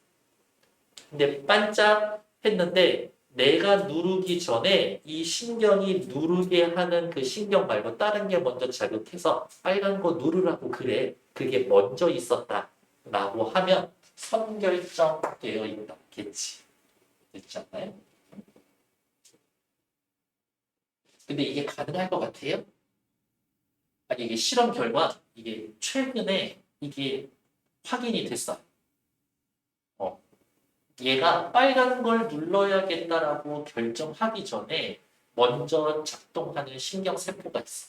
근데 반짝 했는데 내가 누르기 전에 이 신경이 누르게 하는 그 신경 말고 다른 게 먼저 자극해서 빨간 거 누르라고 그래. 그게 먼저 있었다라고 하면 선결정되어 있다겠지. 그렇지 않나요? 근데 이게 가능할 것 같아요? 아니 이게 실험 결과 이게 최근에 이게 확인이 됐어. 어. 얘가 빨간 걸 눌러야겠다라고 결정하기 전에 먼저 작동하는 신경세포가 있어.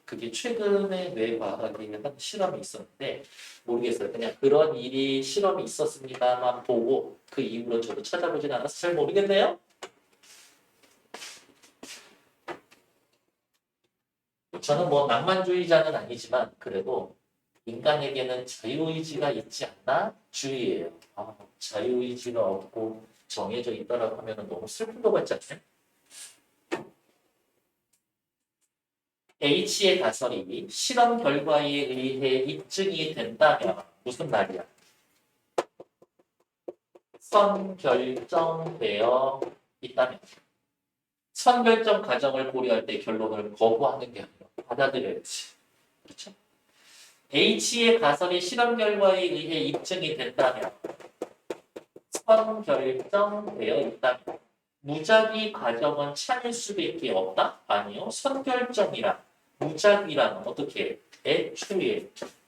그게 최근에 뇌과학에 한 실험이 있었는데 모르겠어요. 그냥 그런 일이 실험이 있었습니다만 보고 그 이후로 저도 찾아보진 않아서 잘 모르겠네요. 저는 뭐 낭만주의자는 아니지만 그래도 인간에게는 자유의지가 있지 않나 주의예요. 아, 자유의지가 없고 정해져 있다라고 하면 너무 슬픈 것 같지 않나요? H의 가설이 실험 결과에 의해 입증이 된다면 무슨 말이야? 선결정되어 있다면 선결정 과정을 고려할 때 결론을 거부하는 게 아니라 받아들여야지. 그렇죠? H의 가설이 실험 결과에 의해 입증이 된다면 선결정되어 있다면 무작위 과정은 참일 수밖에 없다? 아니요. 선결정이랑 무작위랑 어떻게 애초에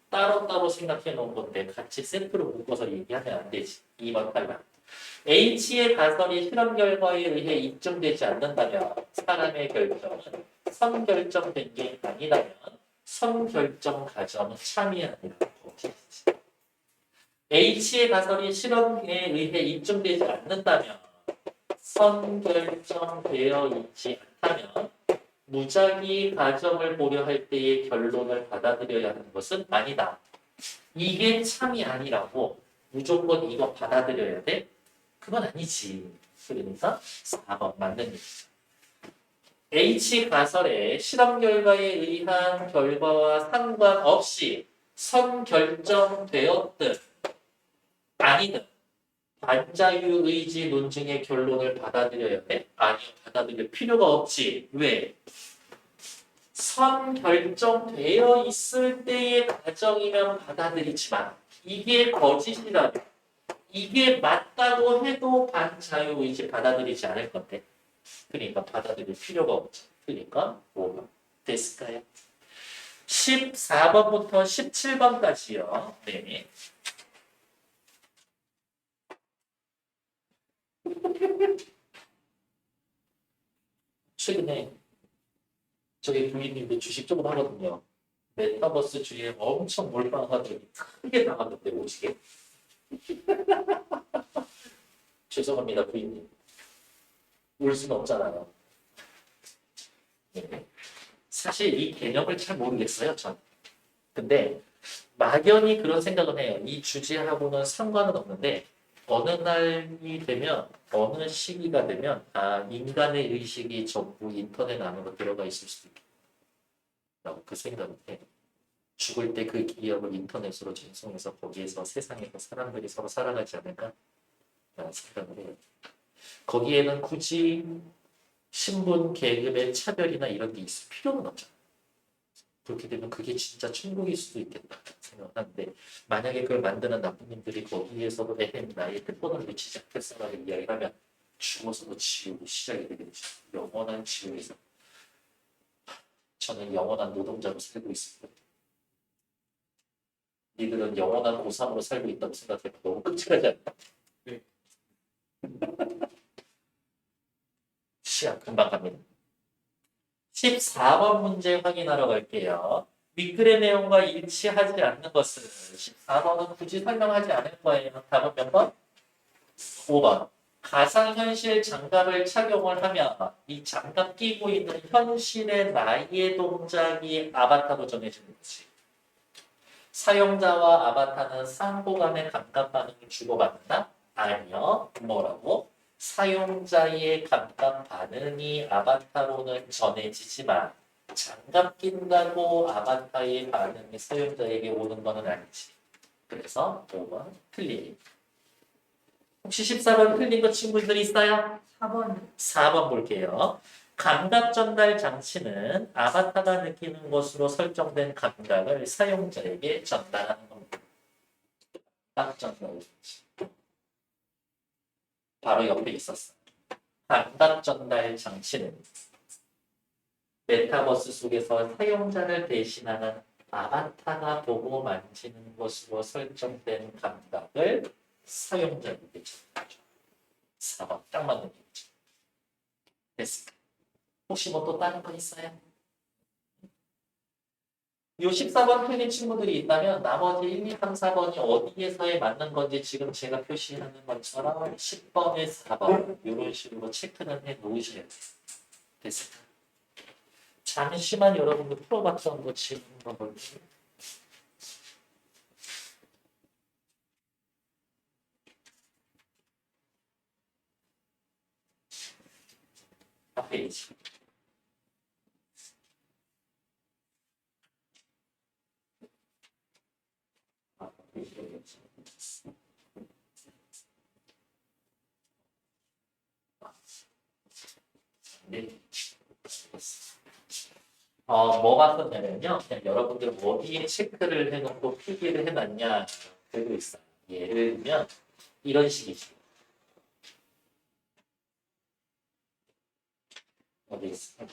따로따로 생각해 놓은 건데 같이 세트로 묶어서 얘기하면 안 되지. 2번 탈락. H의 가설이 실험 결과에 의해 입증되지 않는다면 사람의 결정은 선결정된 게 아니라면 선결정 과정은 참이 아니라고. H의 가설이 실험에 의해 입증되지 않는다면 선결정되어 있지 않다면 무작위 과정을 고려할 때의 결론을 받아들여야 하는 것은 아니다. 이게 참이 아니라고 무조건 이거 받아들여야 돼? 그건 아니지. 그러니까 4번 맞는 얘기죠. H 가설의 실험 결과에 의한 결과와 상관없이 선결정되었든 아니든 반자유의지 논증의 결론을 받아들여야 돼? 아니요. 받아들일 필요가 없지. 왜? 선결정되어 있을 때의 과정이면 받아들이지만 이게 거짓이라면 이게 맞다고 해도 반자유의지 받아들이지 않을 건데 그러니까 받아들일 필요가 없죠. 그러니까 뭐가 됐을까요? 14번부터 17번까지요. 네. 최근에 저희 부인님도 주식 조금 하거든요. 메타버스 주에 엄청 몰빵하더니 크게 나갔는데 오지게. 죄송합니다 부인님. 울 수는 없잖아요. 네. 사실 이 개념을 잘 모르겠어요 전. 근데 막연히 그런 생각은 해요. 이 주제하고는 상관은 없는데 어느 날이 되면 어느 시기가 되면 인간의 의식이 전부 인터넷 안으로 들어가 있을 수도 있겠다고 그 생각을 해요. 죽을 때 그 기억을 인터넷으로 전송해서 거기에서 세상에서 사람들이 서로 살아가지 않을까 라는 생각을 해요. 거기에는 굳이 신분, 계급의 차별이나 이런 게 있을 필요는 없잖아요. 그렇게 되면 그게 진짜 천국일 수도 있겠다 생각을 하는데 만약에 그걸 만드는 나쁜님들이 거기에서도 나의 특권을 놓치지 않겠어라고 이야기를 하면 죽어서도 지옥이 시작이 되게 되죠. 영원한 지옥에서 저는 영원한 노동자로 살고 있습니다. 니들은 영원한 고3으로 살고 있다고 생각해도 너무 끔찍하지 않나? 네. 시간 금방 갑니다. 14번 문제 확인하러 갈게요. 윗글의 내용과 일치하지 않는 것은 14번은 굳이 설명하지 않을 거예요. 답은 몇 번? 5번. 가상현실 장갑을 착용을 하면 이 장갑 끼고 있는 현실의 나의 동작이 아바타로 전해지는 거지. 사용자와 아바타는 상호 간의 감각 반응을 주고받는다? 아니요. 뭐라고? 사용자의 감각 반응이 아바타로는 전해지지만 장갑 낀다고 아바타의 반응이 사용자에게 오는 거는 아니지. 그래서 5번 틀림. 혹시 14번 틀린 거 친구들이 있어요? 4번. 4번 볼게요. 감각 전달 장치는 아바타가 느끼는 것으로 설정된 감각을 사용자에게 전달하는 겁니다. 감각 전달 장치. 바로 옆에 있었어. 감각 전달 장치는 메타버스 속에서 사용자를 대신하는 아바타가 보고 만지는 것으로 설정된 감각을 사용자에게 전달하죠. 4번 딱 맞는 얘기죠. 됐습니다. 혹시 뭐 또 다른 거 있어요? 요 14번 틀린 친구들이 있다면 나머지 1, 2, 3, 4번이 어디에서에 맞는 건지 지금 제가 표시하는 것처럼 10번에 4번 이런 식으로 체크는 해 놓으셔야 돼요. 됐습니다. 잠시만 여러분들 풀어봤던 거 지금 한번 볼게요. 앞에 있지. 네. 뭐가 썼냐면요. 그냥 여러분들 어디에 체크를 해놓고 필기를 해놨냐 되고 있어요. 예를 들면 이런 식이죠. 어디 있어?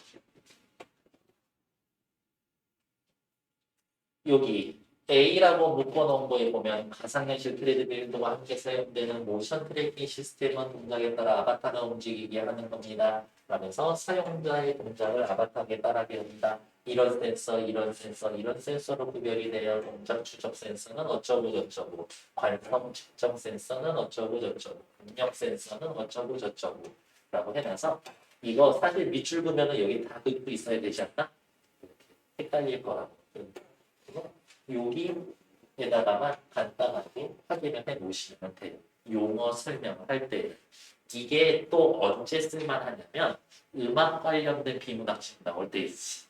여기 A라고 묶어놓은 거에 보면 가상현실 트레드밀과 함께 사용되는 모션 트래킹 시스템은 동작에 따라 아바타가 움직이게 하는 겁니다. 라면서 사용자의 동작을 아바타에 따라게 한다. 이런 센서, 이런 센서, 이런 센서로 구별이 되어 동작 추적 센서는 어쩌고 저쩌고, 관성 측정 센서는 어쩌고 저쩌고, 압력 센서는 어쩌고 저쩌고 라고 해놔서 이거 사실 밑줄 보면은 여기 다 긋고 있어야 되지 않나? 헷갈릴 거라고. 여기에다가만 간단하게 확인을 해 놓으시면 돼요. 용어 설명을 할 때. 이게 또 언제 쓸만하냐면 음악 관련된 비문학 집 나올 때 있지.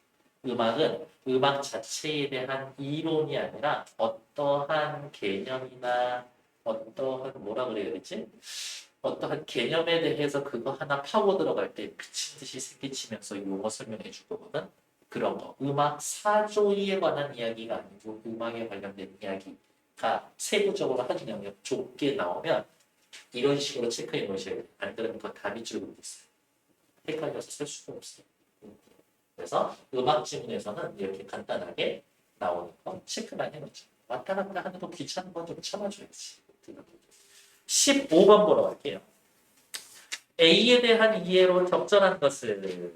음악은 음악 자체에 대한 이론이 아니라 어떠한 개념이나 어떠한 뭐라 그래야 되지? 어떠한 개념에 대해서 그거 하나 파고 들어갈 때 미친 듯이 새끼치면서 용어 설명해 줄 거거든. 그런 거. 음악 사조에 관한 이야기가 아니고 음악에 관련된 이야기가 세부적으로 한 영역 좁게 나오면 이런 식으로 체크해 놓으셔야 돼요. 안 그러면 그거 다 밑줄 긋고 있어요. 헷갈려서 쓸 수가 없어요. 그래서 음악 지문에서는 이렇게 간단하게 나오는 거 체크만 해놓죠. 왔다 갔다 하는 거 귀찮은 건 좀 참아줘야지. 15번 보러 갈게요. A에 대한 이해로 적절한 것을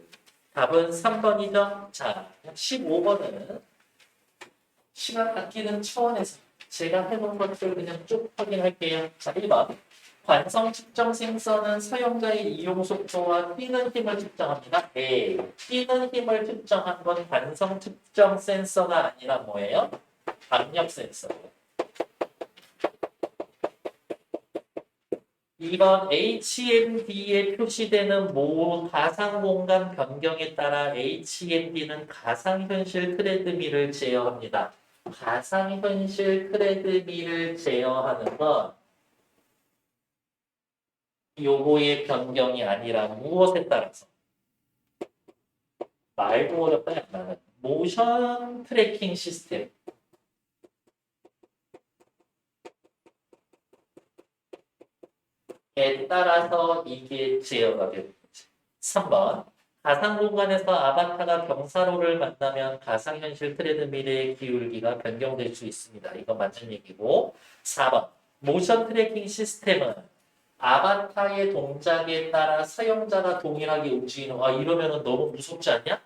답은 3번이죠. 자, 15번은 시간 아끼는 차원에서 제가 해본 것들 그냥 쭉 확인할게요. 자, 1번. 관성 측정 센서는 사용자의 이용 속도와 뛰는 힘을 측정합니다. A. 뛰는 힘을 측정한 건 관성 측정 센서가 아니라 뭐예요? 압력 센서예요. 2번 HMD에 표시되는 모 가상공간 변경에 따라 HMD는 가상현실 트레드밀을 제어합니다. 가상현실 트레드밀을 제어하는 건 요거의 변경이 아니라 무엇에 따라서 말도 어렵다 약간은 모션 트래킹 시스템 에 따라서 이게 제어가 되는 거죠. 3번. 가상 공간에서 아바타가 경사로를 만나면 가상현실 트레드밀의 기울기가 변경될 수 있습니다. 이거 맞는 얘기고. 4번. 모션 트래킹 시스템은 아바타의 동작에 따라 사용자가 동일하게 움직이는 이러면은 너무 무섭지 않냐?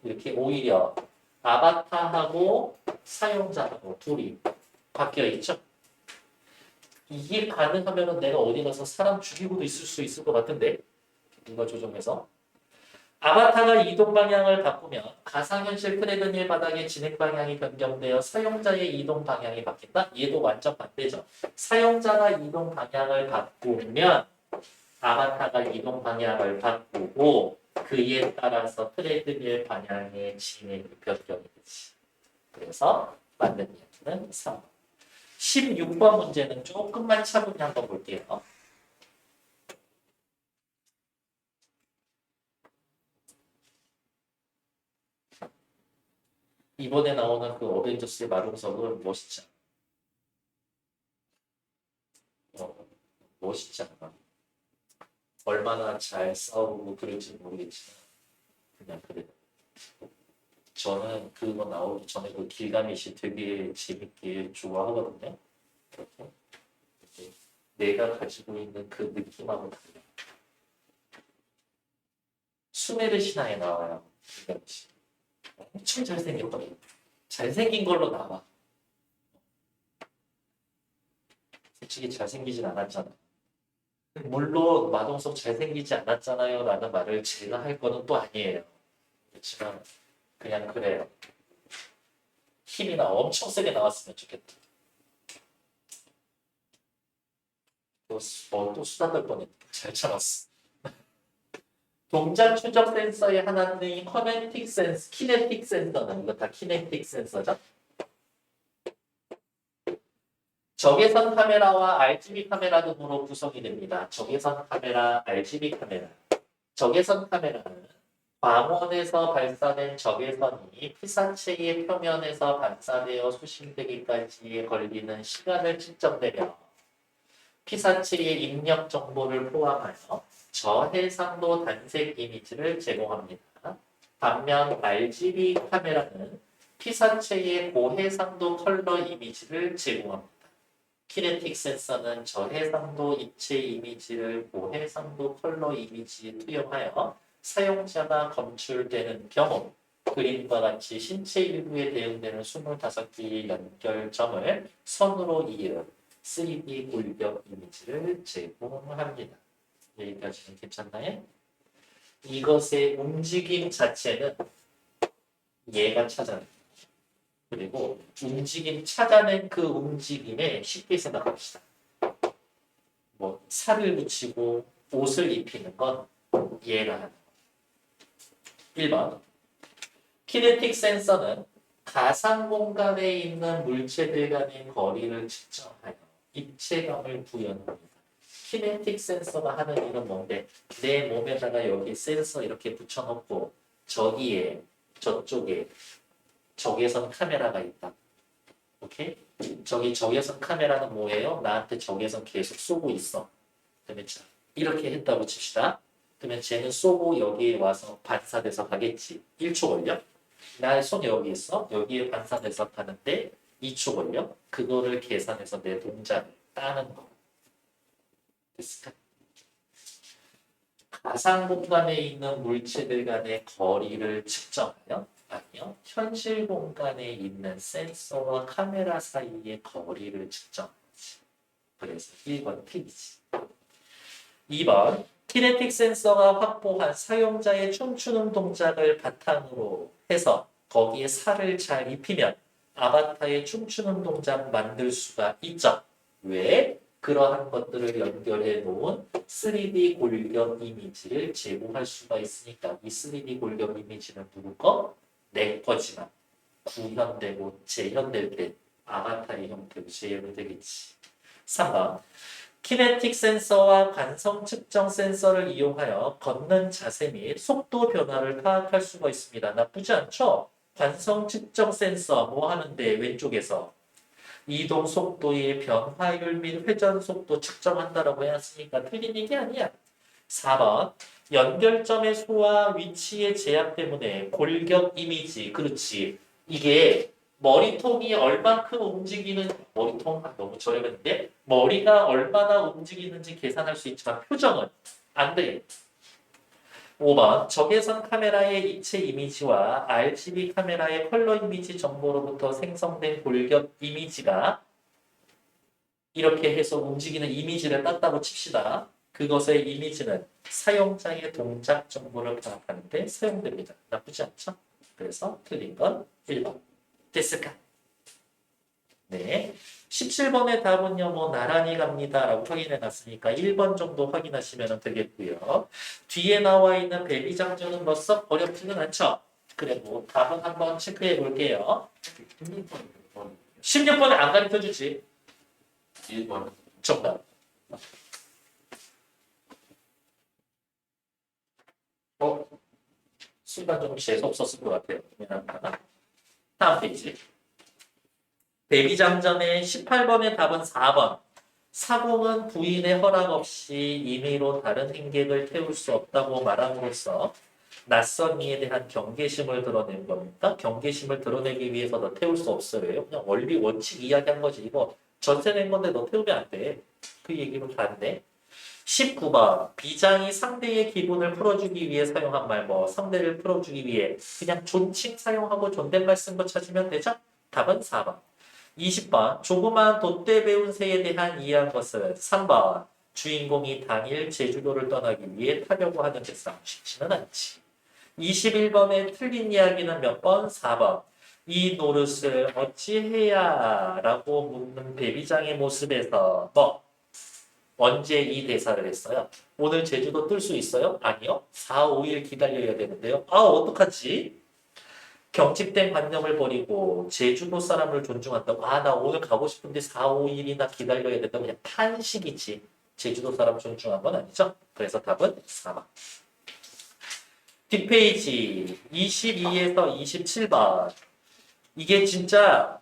이렇게 오히려 아바타하고 사용자하고 둘이 바뀌어 있죠. 이게 가능하면은 내가 어디 가서 사람 죽이고도 있을 수 있을 것 같은데 이거 조정해서 아바타가 이동 방향을 바꾸면 가상현실 트레드밀 바닥의 진행 방향이 변경되어 사용자의 이동 방향이 바뀐다. 얘도 완전 반대죠. 사용자가 이동 방향을 바꾸면 아바타가 이동 방향을 바꾸고 그에 따라서 트레드밀 방향의 진행이 변경이 되지. 그래서 맞는 이야기는 3번. 16번 문제는 조금만 차분히 한번 볼게요. 이번에 나오는 그 어벤져스의 마룡석은 멋있지 않아? 멋있지 않아? 얼마나 잘 싸우고 그럴지 모르겠지만 그냥 그래. 저는 그거 나오기 전에 그 길가메시 되게 재밌게 좋아하거든요. 그렇게 내가 가지고 있는 그 느낌하고 달라. 수메르 신화에 나와요. 길가메시. 엄청 잘생겼거든요. 잘생긴 걸로 나와. 솔직히 잘생기진 않았잖아. 물론 마동석 잘생기지 않았잖아요 라는 말을 제가 할 거는 또 아니에요. 그렇지만 그냥 그래요. 힘이나 엄청 세게 나왔으면 좋겠다. 또 수다 떨 뻔했네. 잘 참았어. 동작 추적 센서의 하나는 커넥틱 센서, 키네틱 센서는 이거 다 키네틱 센서죠. 적외선 카메라와 RGB 카메라 등으로 구성이 됩니다. 적외선 카메라, RGB 카메라. 적외선 카메라는 광원에서 발사된 적외선이 피사체의 표면에서 반사되어 수신되기까지 걸리는 시간을 측정되며 피사체의 입력 정보를 포함하여 저해상도 단색 이미지를 제공합니다. 반면 RGB 카메라는 피사체의 고해상도 컬러 이미지를 제공합니다. 키네틱 센서는 저해상도 입체 이미지를 고해상도 컬러 이미지에 투영하여 사용자가 검출되는 경우 그림과 같이 신체 일부에 대응되는 25개의 연결점을 선으로 이은 3D 골격 이미지를 제공합니다. 여기까지는 괜찮나요? 이것의 움직임 자체는 얘가 찾아냅니다. 그리고 움직임 찾아낸 그 움직임에 쉽게 생각합시다. 뭐 살을 붙이고 옷을 입히는 건 얘가 하는 1번 키네틱 센서는 가상 공간에 있는 물체들 간의 거리를 측정하여 입체감을 부여합니다. 키네틱 센서가 하는 일은 뭔데? 내 몸에다가 여기 센서 이렇게 붙여놓고 저기에 저쪽에 적외선 카메라가 있다. 오케이? 저기 적외선 카메라는 뭐예요? 나한테 적외선 계속 쏘고 있어. 그러면 자, 이렇게 했다고 칩시다. 그러면 쟤는 쏘고 여기에 와서 반사돼서 가겠지. 1초 걸려? 나의 손이 여기 있어. 여기에 반사돼서 가는데 2초 걸려. 그거를 계산해서 내 동작을 따는 거. 됐을까? 가상 공간에 있는 물체들 간의 거리를 측정하여 아니요. 현실 공간에 있는 센서와 카메라 사이의 거리를 측정하지. 그래서 1번 틀리지. 2번 키네틱 센서가 확보한 사용자의 춤추는 동작을 바탕으로 해서 거기에 살을 잘 입히면 아바타의 춤추는 동작 만들 수가 있죠. 왜? 그러한 것들을 연결해 놓은 3D 골격 이미지를 제공할 수가 있으니까 이 3D 골격 이미지는 누구 거? 내 거지만 구현되고 재현될 때 아바타의 형태로 재현이 되겠지. 3번 키네틱 센서와 관성 측정 센서를 이용하여 걷는 자세 및 속도 변화를 파악할 수가 있습니다. 나쁘지 않죠? 관성 측정 센서 뭐 하는데 왼쪽에서 이동 속도의 변화율 및 회전 속도 측정한다라고 해놨으니까 틀린 얘기 아니야. 4번 연결점의 수와 위치의 제약 때문에 골격 이미지 그렇지. 이게 머리통이 얼만큼 움직이는 머리통 너무 저렴했는데 머리가 얼마나 움직이는지 계산할 수 있지만 표정은 안 돼. 5번 적외선 카메라의 입체 이미지와 RGB 카메라의 컬러 이미지 정보로부터 생성된 골격 이미지가 이렇게 해서 움직이는 이미지를 땄다고 칩시다. 그것의 이미지는 사용자의 동작 정보를 파악하는 데 사용됩니다. 나쁘지 않죠? 그래서 틀린 건 1번. 됐을까? 네. 17번의 답은요, 뭐, 나란히 갑니다. 라고 확인해 놨으니까 1번 정도 확인하시면 되겠고요. 뒤에 나와 있는 배비장전은 뭐 썩 어렵지는 않죠? 그래, 뭐, 답은 한번 체크해 볼게요. 16번에 안 가르쳐 주지. 1번. 정답. 순간 좀 재수 없었을 것 같아요. 미안합니다. 다음 페이지. 대비장전의 18번의 답은 4번. 사공은 부인의 허락 없이 임의로 다른 행객을 태울 수 없다고 말함으로써 낯선 이에 대한 경계심을 드러낸 겁니까? 경계심을 드러내기 위해서 너 태울 수 없어요. 그냥 원리 원칙 이야기한 거지. 이거 전세 낸 건데 너 태우면 안 돼. 그 얘기로 봤네. 19번. 비장이 상대의 기분을 풀어주기 위해 사용한 말, 뭐 상대를 풀어주기 위해 그냥 존칭 사용하고 존댓말 쓴 거 찾으면 되죠? 답은 4번. 20번. 조그만 돛대 배운 새에 대한 이해한 것은 3번. 주인공이 당일 제주도를 떠나기 위해 타려고 하는 데상 쉽지는 않지. 21번의 틀린 이야기는 몇 번? 4번. 이 노릇을 어찌해야? 라고 묻는 배비장의 모습에서 뭐 언제 이 대사를 했어요? 오늘 제주도 뜰 수 있어요? 아니요. 4, 5일 기다려야 되는데요. 아, 어떡하지? 경직된 관념을 버리고 제주도 사람을 존중한다고. 아, 나 오늘 가고 싶은데 4, 5일이나 기다려야 된다고. 그냥 탄식이지. 제주도 사람 존중한 건 아니죠? 그래서 답은 4번. 뒷페이지 22에서 27번. 이게 진짜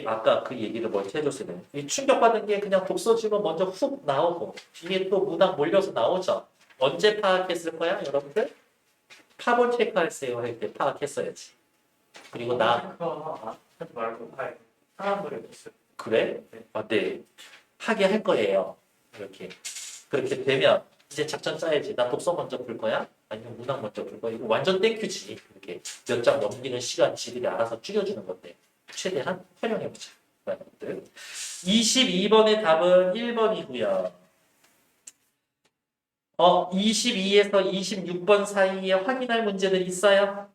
아까 그 얘기를 먼저 해줬어요. 이 충격받은 게 그냥 독서지만 먼저 훅 나오고 뒤에 또 문학 몰려서 나오죠. 언제 파악했을 거야, 여러분들? 파본 체크하세요 할 때 파악했어야지. 그리고 나 하지 말고 사람들을 했어요. 그래? 네. 하게 할 거예요. 이렇게 그렇게 되면 이제 작전 짜야지. 나 독서 먼저 풀 거야? 아니면 문학 먼저 풀 거야? 이거 완전 땡큐지. 이렇게 몇 장 넘기는 시간 지들이 알아서 줄여주는 건데 최대한 활용해보자. 22번의 답은 1번이고요. 22에서 26번 사이에 확인할 문제들 있어요?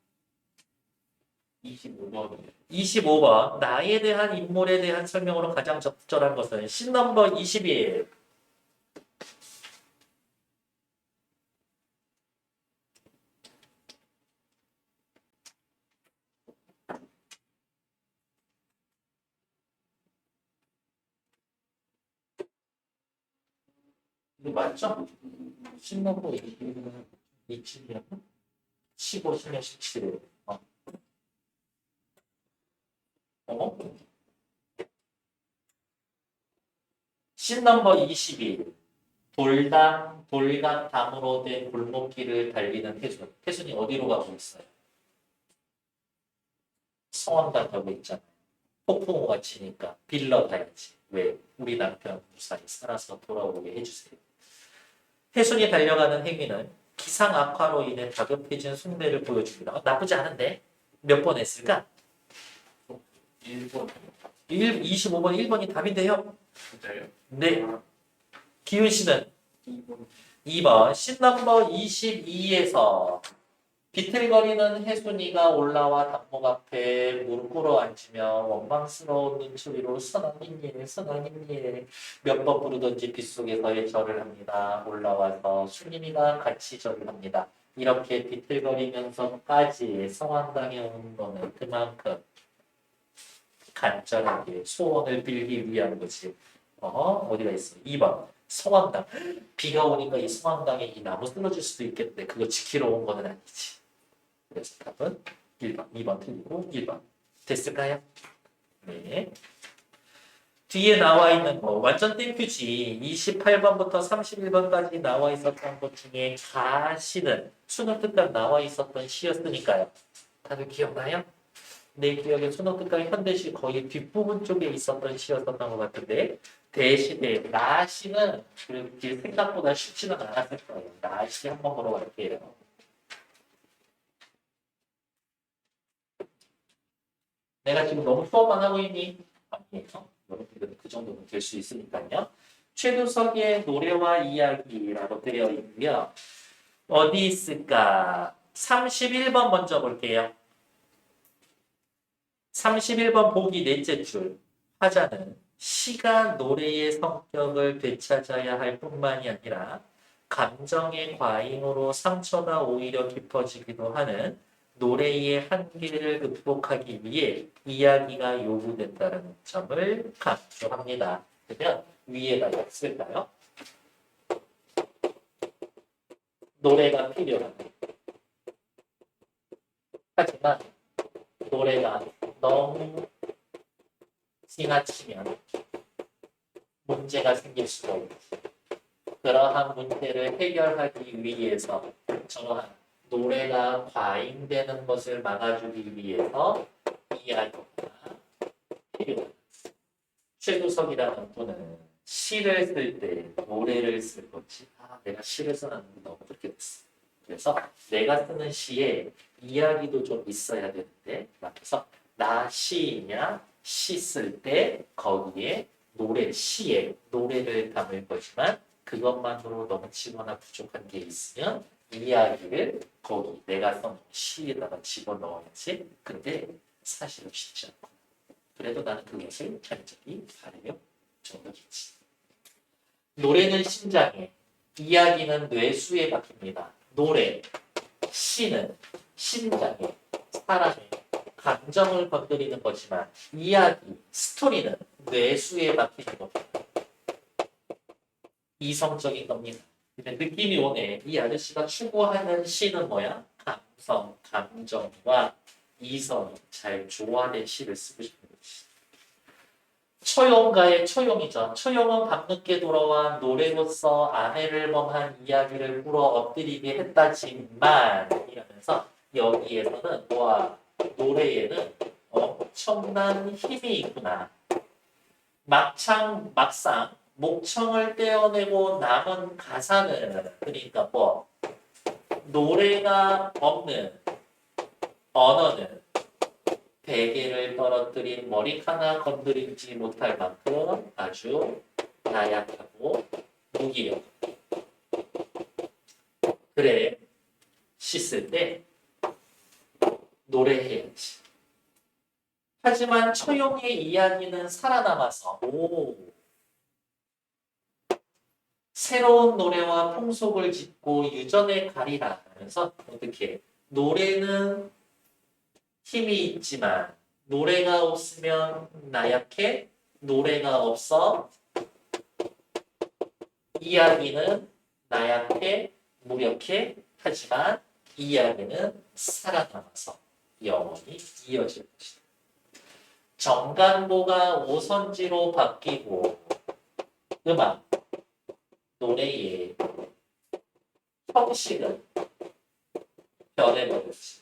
25번이에요. 25번. 나에 대한 인물에 대한 설명으로 가장 적절한 것은 신 넘버 21. 이거 맞죠? 신 넘버 21은 27이야. 15, 16, 17. 신 넘버 22. 돌강 담으로 된 골목길을 달리는 태순. 태순이 어디로 가고 있어요? 성황당 가고 있잖아요. 폭풍우가 치니까 빌러 가야지. 왜? 우리 남편 무사히 살아서 돌아오게 해주세요. 태순이 달려가는 행위는 기상 악화로 인해 다급해진 순례를 보여줍니다. 나쁘지 않은데? 몇 번 했을까? 1번. 25번, 1번이 답인데요. 진짜요? 네. 기훈 씨는 2번. 2번. 신 넘버 22에서 비틀거리는 혜순이가 올라와 단목 앞에 무릎 꿇어 앉으며 원망스러운 눈초리로 선왕님, 선왕님 몇 번 부르던지 빗속에서의 절을 합니다. 올라와서 순임이가 같이 절을 합니다. 이렇게 비틀거리면서까지 성황당에 오는 거는 그만큼 간절하게 소원을 빌기 위한 거지. 어디가 있어? 2번. 성황당. 비가 오니까 이 성황당에 이 나무 쓰러질 수도 있겠는데 그거 지키러 온 거는 아니지. 그래서 답은 1번. 2번 틀리고 1번. 됐을까요? 네. 뒤에 나와 있는 거 완전 땡큐지. 28번부터 31번까지 나와 있었던 것 중에 가시는 수능 특강 나와 있었던 시였으니까요. 다들 기억나요? 내 기억에 수능 특강 현대시 거의 뒷부분 쪽에 있었던 시였었던 것 같은데 대신에 나시는 그렇게 생각보다 쉽지는 않았을 거예요. 나시 한번 보러 갈게요. 내가 지금 너무 수업만 하고 있니? 아니에요. 여러분들은 그 정도는 될 수 있으니까요. 최두석의 노래와 이야기라고 되어 있고요. 어디 있을까? 31번 먼저 볼게요. 31번 보기 넷째 줄. 화자는 시가 노래의 성격을 되찾아야 할 뿐만이 아니라 감정의 과잉으로 상처가 오히려 깊어지기도 하는 노래의 한계를 극복하기 위해 이야기가 요구된다는 점을 강조합니다. 그러면 위에다 쓸까요? 노래가 필요하다. 하지만 노래가 너무 지나치면 문제가 생길 수가 있고 그러한 문제를 해결하기 위해서 저러한 노래가 과잉되는 것을 막아주기 위해서 이야기가 필요하다. 최두석이라는 분은 시를 쓸 때 노래를 쓸 거지. 내가 시를 써놨는데 너무 그렇게 됐어. 그래서 내가 쓰는 시에 이야기도 좀 있어야 되는데 그래서 나 시이냐 시 쓸 때 거기에 노래 시에 노래를 담을 거지만 그것만으로 넘치거나 부족한 게 있으면 이야기를 거기 내가 쓴 시에다가 집어넣어야지. 근데 사실은 쉽지 않고 그래도 나는 그것을 철저히 하려고 정도겠지. 노래는 심장에, 이야기는 뇌수에 박힙니다. 노래, 시는 심장에, 사람의 감정을 건드리는 거지만 이야기, 스토리는 뇌수에 박히는 겁니다. 이성적인 겁니다. 근데 느낌이 오네. 이 아저씨가 추구하는 시는 뭐야? 감성, 감정과 이성이 잘 조화된 시를 쓰고 싶은 거지. 처용가의 처용이죠. 처용은 밤늦게 돌아와 노래로서 아내를 범한 이야기를 물어 엎드리게 했다지만 이러면서 여기에서는 와 노래에는 엄청난 힘이 있구나. 막상 목청을 떼어내고 남은 가사는 그러니까 뭐 노래가 없는 언어는 베개를 떨어뜨린 머리카락 건드리지 못할 만큼 아주 나약하고 무기력. 그래, 씻을 때 노래해야지. 하지만 처용의 이야기는 살아남아서 새로운 노래와 풍속을 짓고 유전에 가리라 하면서 어떻게 노래는 힘이 있지만 노래가 없으면 나약해. 노래가 없어. 이야기는 나약해. 무력해. 하지만 이야기는 살아남아서 영원히 이어질 것이다. 정간보가 오선지로 바뀌고 음악, 노래의 형식은 변해버렸지.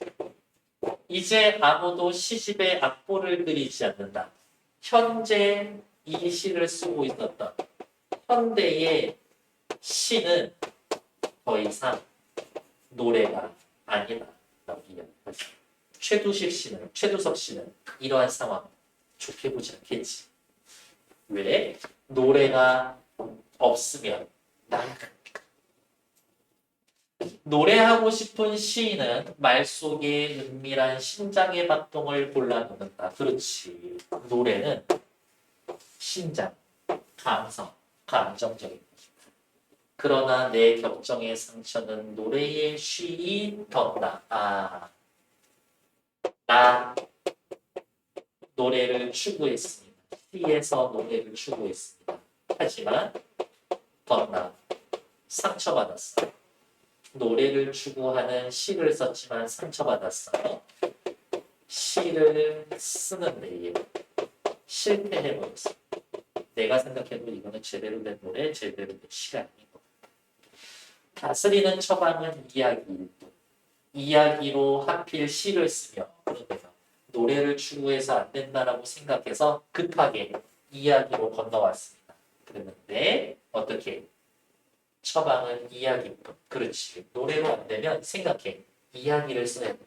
이제 아무도 시집에 악보를 그리지 않는다. 현재 이 시를 쓰고 있었던 현대의 시는 더 이상 노래가 아니다. 라고 이야기하죠. 최두석 씨는 이러한 상황 좋게 보지 않겠지. 왜? 노래가 없으면 나약합니까? 노래하고 싶은 시인은 말 속에 은밀한 심장의 박동을 골라놓는다. 그렇지. 노래는 심장, 감성, 감정적인 것이다. 그러나 내 격정의 상처는 노래의 쉬이 덧나. 나 노래를 추구했습니다. 시에서 노래를 추구했습니다. 하지만 덧나 상처받았어. 노래를 추구하는 시를 썼지만 상처받았어요. 시를 쓰는 데에 실패해버렸어. 내가 생각해도 이거는 제대로 된 노래, 제대로 된 시가 아닌 것 같아. 다스리는 처방은 이야기일 뿐. 이야기로 하필 시를 쓰며 그러네요. 노래를 추구해서 안 된다라고 생각해서 급하게 이야기로 건너왔습니다. 그랬는데 어떻게? 처방은 이야기뿐. 그렇지. 노래로 안 되면 생각해. 이야기를 써야 돼.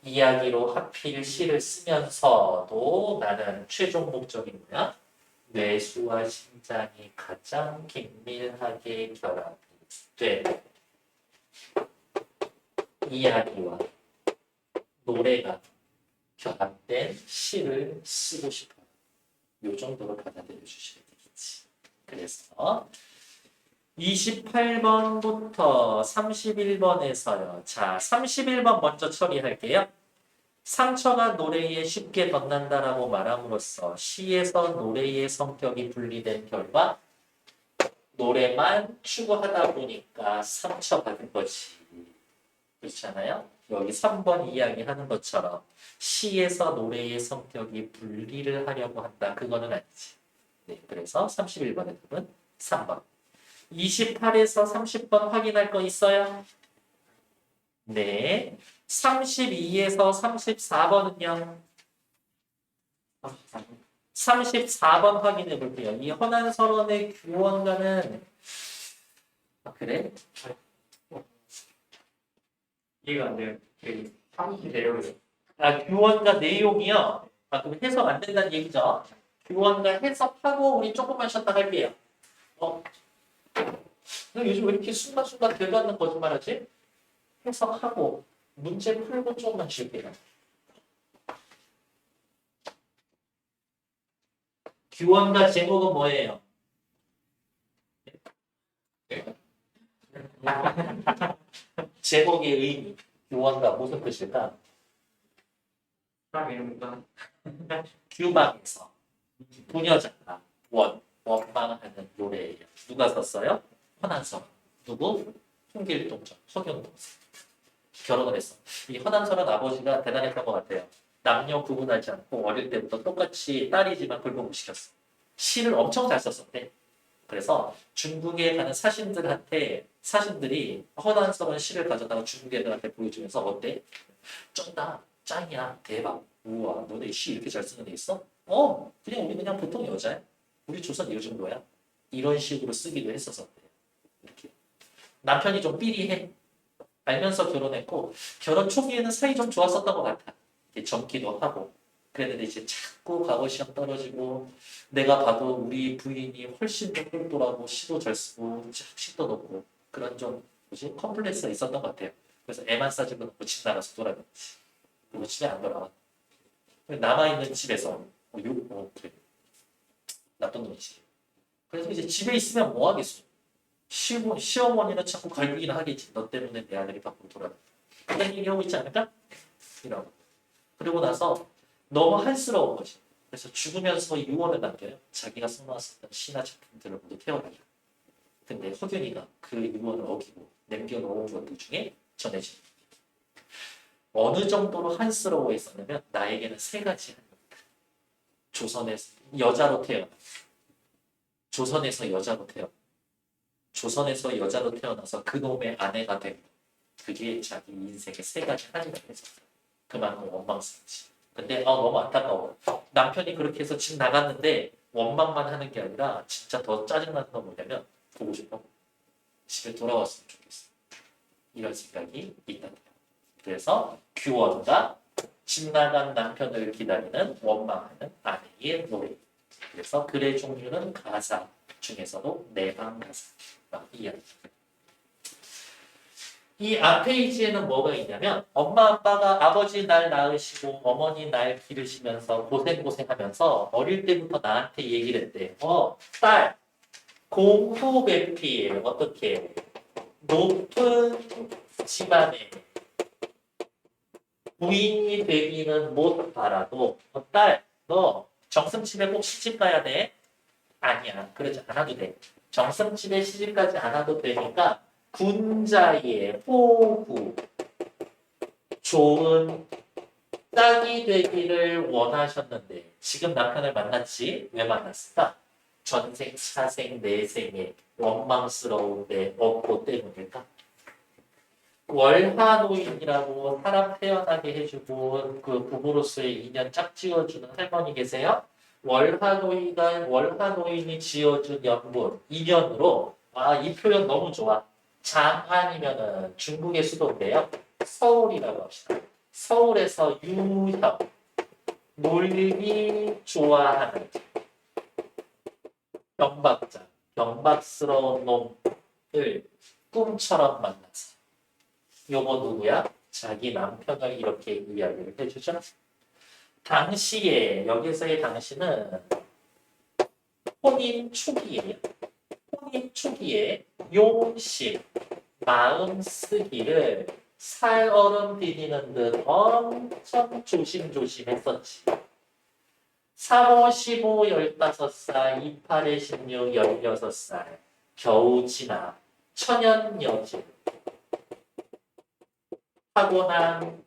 이야기로 하필 시를 쓰면서도 나는 최종 목적이 뭐야? 뇌수와 심장이 가장 긴밀하게 결합이 돼. 이야기와 노래가 결합된 시를 쓰고 싶어요. 요 정도로 받아들여 주시면 되겠지. 그래서 28번부터 31번에서요. 자, 31번 먼저 처리할게요. 상처가 노래에 쉽게 덧난다라고 말함으로써 시에서 노래의 성격이 분리된 결과 노래만 추구하다 보니까 상처받은 거지. 그렇잖아요? 여기 3번 이야기하는 것처럼 시에서 노래의 성격이 분리를 하려고 한다. 그거는 아니지. 네, 그래서 31번의 답은 3번. 28에서 30번 확인할 거 있어요? 네. 32에서 34번은요? 34번 확인해 볼게요. 이 허난설원의 규원가는 그래? 이해가 안 돼요. 여기 30대요. 규원가 내용이요. 그럼 해석 안 된다는 얘기죠. 규원가 해석하고 우리 조금만 쉬었다 할게요. 너 요즘 왜 이렇게 순간순간 되받는 거짓말하지? 해석하고 문제 풀고 조금만 쉴게요. 규원가 제목은 뭐예요? 제목의 의미. 규원가 무슨 뜻일까? 사람이니까 규방에서 부녀자가 원망하는 노래예요. 누가 썼어요? 허난설원. 누구? 홍길동전, 서경동생. 결혼을 했어. 이 허난설원 아버지가 대단했던 것 같아요. 남녀 구분하지 않고 어릴 때부터 똑같이 딸이지만 불공을 시켰어. 시를 엄청 잘 썼었대. 그래서 중국에 가는 사신들이 허난설원 시를 가져다가 중국 애들한테 보여주면서 어때? 쩐다, 짱이야, 대박. 우와, 너네 시 이렇게 잘 쓰는 애 있어? 그냥 우리 그냥 보통 여자야. 우리 조선 이 정도야. 이런 식으로 쓰기도 했었었대. 이렇게. 남편이 좀 삐리해. 알면서 결혼했고 결혼 초기에는 사이 좀 좋았었던 것 같아. 이렇게 젊기도 하고. 그랬는데 이제 자꾸 과거 시험 떨어지고 내가 봐도 우리 부인이 훨씬 더 똘똘하고 시도 잘 쓰고 학식도 높고 그런 좀 뭐지 컴플렉스가 있었던 것 같아요. 그래서 애만 싸지고 놓고 집 나가서 돌아다녔지. 그리고 집에 안 돌아와. 남아있는 집에서 그래. 나쁜 놈이지. 그래서 이제 집에 있으면 뭐 하겠어. 시어머니는 자꾸 갈구기는 하겠지. 너 때문에 내 아들이 밖으로 돌아다녀. 그런 얘기하고 있지 않을까? 이러고. 그리고 나서 너무 한스러운 거지. 그래서 죽으면서 유언을 남겨요. 자기가 써놨었던 시나 작품들을 모두 태워달라. 근데 허균이가 그 유언을 어기고 남겨놓은 것들 중에 전해진 어느 정도로 한스러워했었냐면 나에게는 세 가지 합니다. 조선에서 여자로 태어나 조선에서 여자로 태어나 조선에서 여자로 태어나서 그놈의 아내가 되고 그게 자기 인생의 세 가지 한이라고 했었어요. 그만큼 원망스럽지. 근데 너무 안타까워. 남편이 그렇게 해서 집 나갔는데 원망만 하는 게 아니라 진짜 더 짜증나는 건 뭐냐면 보고 싶어. 집에 돌아왔으면 좋겠어. 이런 생각이 있다는 거예요. 그래서 규원과 집 나간 남편을 기다리는 원망하는 아내의 노래. 그래서 글의 종류는 가사 중에서도 내방 가사. 이 앞페이지에는 뭐가 있냐면 엄마 아빠가 아버지 날 낳으시고 어머니 날 기르시면서 고생하면서 어릴 때부터 나한테 얘기를 했대. 딸 공부배필 어떻게 높은 집안에 부인이 되기는 못 바라도 딸 너 정승집에 꼭 시집 가야 돼? 아니야 그러지 않아도 돼. 정승집에 시집 가지 않아도 되니까 군자의 호구 좋은 짝이 되기를 원하셨는데 지금 남편을 만났지? 왜 만났을까? 전생, 사생, 내생에 원망스러운데 없고 때문일까? 월하노인이라고 사람 태어나게 해주고 그 부부로서의 인연 짝지어주는 할머니 계세요? 월하노인이 지어준 연분, 인연으로 이 표현 너무 좋아. 장안이면은 중국의 수도인데요. 서울이라고 합시다. 서울에서 유형, 놀기 좋아하는 경박자, 경박스러운 놈을 꿈처럼 만나서 요거 누구야? 자기 남편을 이렇게 이야기를 해주죠. 당시에 여기서의 당시는 혼인 초기에 용식, 마음 쓰기를 살얼음 디디는 듯 엄청 조심조심 했었지. 3호, 15, 15살, 28에 16, 16살. 겨우 지나 천연여진. 타고난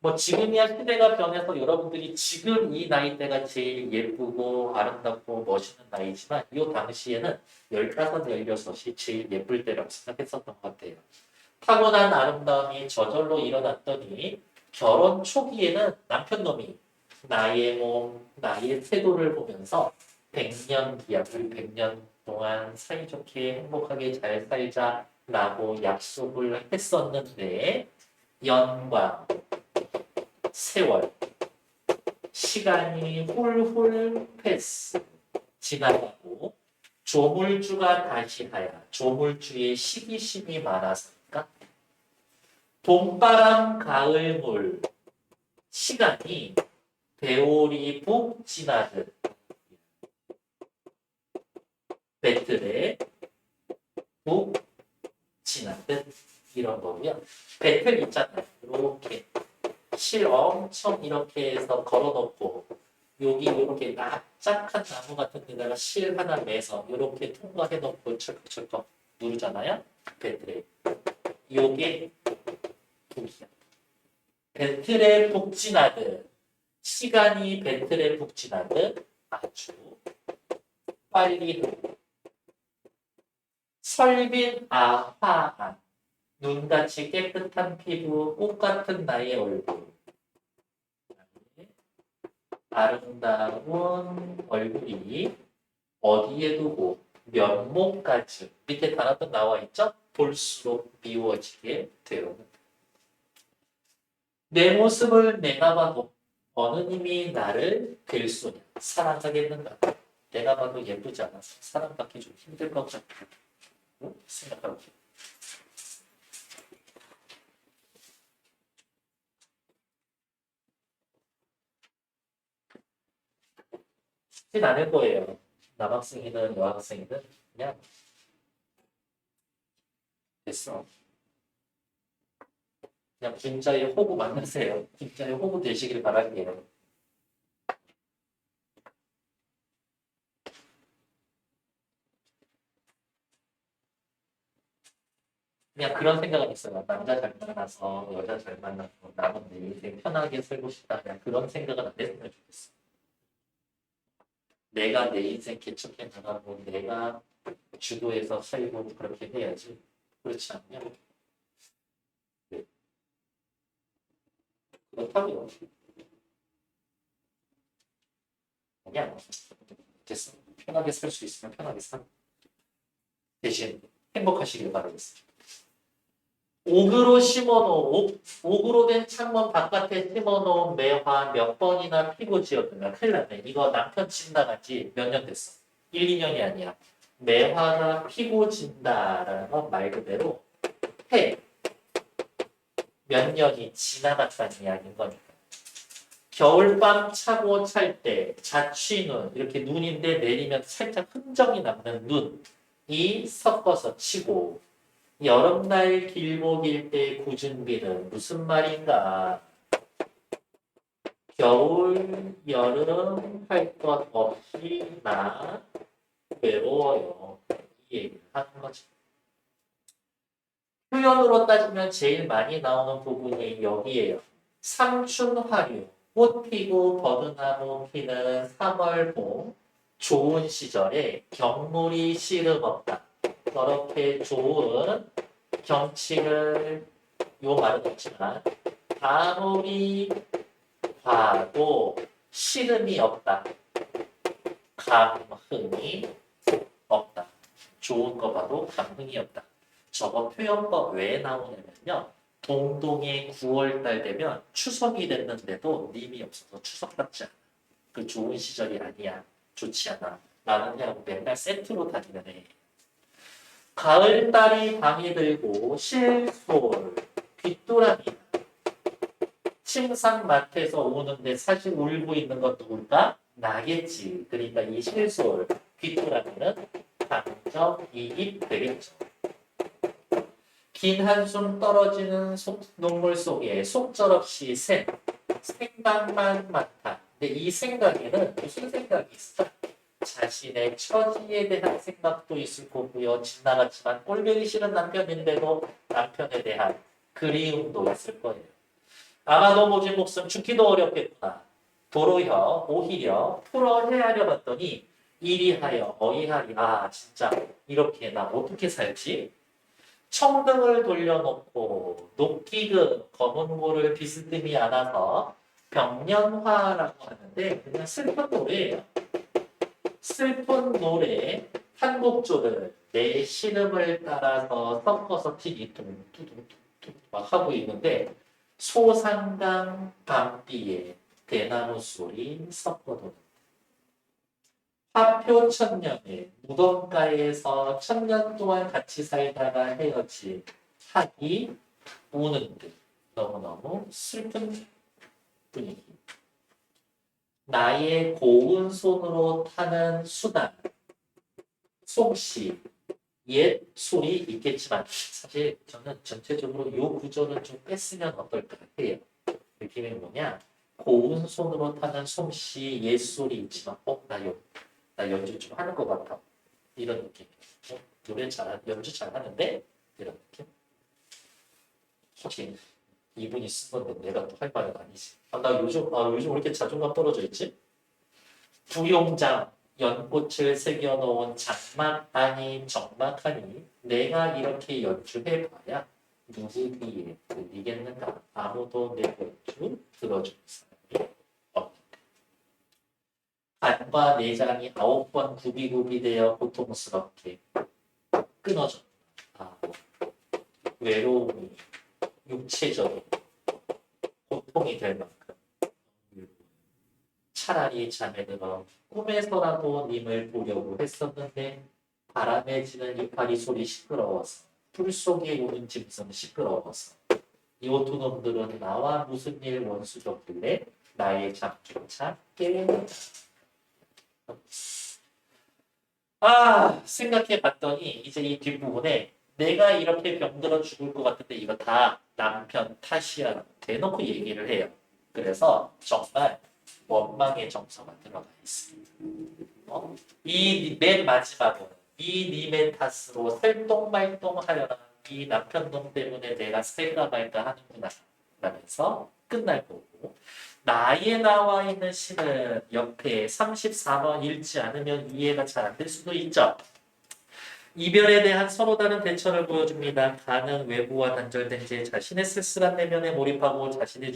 뭐 지금이야 시대가 변해서 여러분들이 지금 이 나이대가 제일 예쁘고 아름답고 멋있는 나이지만 이 당시에는 15, 16이 제일 예쁠 때라고 생각했었던 것 같아요. 타고난 아름다움이 저절로 일어났더니 결혼 초기에는 남편 놈이 나의 몸, 나의 태도를 보면서 100년 기약을 100년 동안 사이좋게 행복하게 잘 살자라고 약속을 했었는데 연과 세월, 시간이 훌훌 패스 지나가고 조물주가 다시 하야 조물주의 시기심이 많아서니까 봄바람 가을물 시간이 배오리 북 지나듯 배틀에 북 지나듯 이런 거고요. 배틀 있잖아요. 이렇게 실 엄청 이렇게 해서 걸어놓고 여기 이렇게 납작한 나무 같은 데다가 실 하나 매서 이렇게 통과해놓고 철컥철컥 누르잖아요. 배틀에 요게 북이야. 배틀에 북 지나듯 시간이 배틀에 북 지나듯 아주 빨리 흐르고 설빈 아화한 눈같이 깨끗한 피부 꽃 같은 나의 얼굴 아름다운 얼굴이 어디에 두고 면목까지 밑에 단어도 나와 있죠? 볼수록 미워지게 되어는 내 모습을 내가 봐도 어느 님이 나를 뵐 소냐 사랑하겠는가 내가 봐도 예쁘지 않아서 사랑받기 좀 힘들 것 같아 생각하고 쉽진 않을 거예요. 남학생이든 여학생이든 그냥 됐어. 그냥 진짜의 호구 만나세요. 진짜의 호구 되시길 바랄게요. 그냥 그런 생각은 있어요. 남자 잘 만나서 여자 잘 만나서 나는 내 인생 편하게 살고 싶다. 그냥 그런 생각은 안 했으면 좋겠어. 내가 내 인생 개척해 나가고 내가 주도해서 살고 그렇게 해야지. 그렇지 않냐? 네. 그렇다고요. 그냥 됐어. 편하게 살 수 있으면 편하게 사. 대신 행복하시길 바라겠습니다. 옥으로 심어놓은 옥으로 된 창문 바깥에 심어놓은 매화 몇 번이나 피고 지었으면 큰일 났네. 이거 남편 진다간지 몇 년 됐어. 1, 2년이 아니야. 매화가 피고 진다라는 건 말 그대로 해. 몇 년이 지나갔다는 이야기인 거니까. 겨울밤 차고 찰 때 자취눈 이렇게 눈인데 내리면 살짝 흔적이 남는 눈이 섞어서 치고 여름날 길목일 때 굳은 비는 무슨 말인가? 겨울, 여름 할 것 없이 나 외로워요. 이 얘기를 하는 거지. 표현으로 따지면 제일 많이 나오는 부분이 여기에요. 삼춘화류, 꽃 피고 버드나무 피는 3월 봄, 좋은 시절에 경물이 씨름 없다. 그렇게 좋은 경치를 요 말은 없지만 아무리 봐도 씨름이 없다. 감흥이 없다. 좋은 거 봐도 감흥이 없다. 저거 표현법 왜 나오냐면요. 동동의 9월달 되면 추석이 됐는데도 님이 없어서 추석같지 않아. 그 좋은 시절이 아니야. 좋지 않아. 나는 그냥 맨날 세트로 다니는 애. 가을달이 밤이 들고 실솔, 귀뚜라미, 침상맡에서 우는데 사실 울고 있는 건 누굴까? 나겠지. 그러니까 이 실솔 귀뚜라미는 감정 이입 되겠죠. 긴 한숨 떨어지는 눈물 속에 속절없이 생각만 많다. 근데 이 생각에는 무슨 생각이 있어? 자신의 처지에 대한 생각도 있을 거고요. 집 나갔지만 꼴보기 싫은 남편인데도 남편에 대한 그리움도 있을 거예요. 아마도 모진 목숨 죽기도 어렵겠구나. 도로여 오히려 풀어 헤아려 봤더니 이리하여 어이하리. 아 진짜 이렇게 나 어떻게 살지? 청등을 돌려놓고 녹기그 검은 고를 비스듬히 안아서 병년화라고 하는데 그냥 슬픈 노래예요. 슬픈 노래 한 곡조를 내 신음을 따라서 섞어서 티기 뚜둥뚜둥뚜둥 막 하고 있는데 소상강 밤비에 대나무 소리 섞어도는 화표 천년에 무덤가에서 천년 동안 같이 살다가 헤어진 학이 우는 듯 너무너무 슬픈 분위기. 나의 고운 손으로 타는 수단, 솜씨, 옛 소리 있겠지만 사실 저는 전체적으로 이 구조는 좀 뺐으면 어떨까 해요. 느낌이 뭐냐? 고운 손으로 타는 솜씨, 옛 소리 있지만 나 연주 좀 하는 것 같아. 이런 느낌. 연주 잘하는데 이런 느낌. 혹시 이분이 쓴 건데 내가 또 할 말은 아니지. 나 요즘 왜 이렇게 자존감 떨어져 있지? 부용장 연꽃을 새겨놓은 장막 아닌 정막하니 내가 이렇게 연주해봐야 누구 귀에 들리겠는가. 아무도 내 연주 들어줄 사람이 없다. 간과 내장이 9번 구비구비되어 고통스럽게 끊어졌다. 외로움이 육체적인 고통이 될 만큼 차라리 잠에 들어 꿈에서라도 님을 보려고 했었는데 바람에 지는 이파리 소리 시끄러워서 풀 속에 오는 짐승 시끄러워서 이 두 놈들은 나와 무슨 일 원수졌길래 나의 잠조차 깨우는 생각해 봤더니 이제 이 뒷부분에 내가 이렇게 병들어 죽을 것 같은데 이거 다 남편 탓이야 대놓고 얘기를 해요. 그래서 정말 원망의 정서가 들어가 있습니다. 이 맨 마지막은 이 님의 탓으로 살똥말똥하려는 이 남편놈 때문에 내가 살까 말까 하는구나 라면서 끝날 거고 나에 나와 있는 시는 옆에 34번 읽지 않으면 이해가 잘 안 될 수도 있죠. 이별에 대한 서로 다른 대처를 보여줍니다. 가는 외부와 단절된 제 자신의 쓸쓸한 내면에 몰입하고 자신의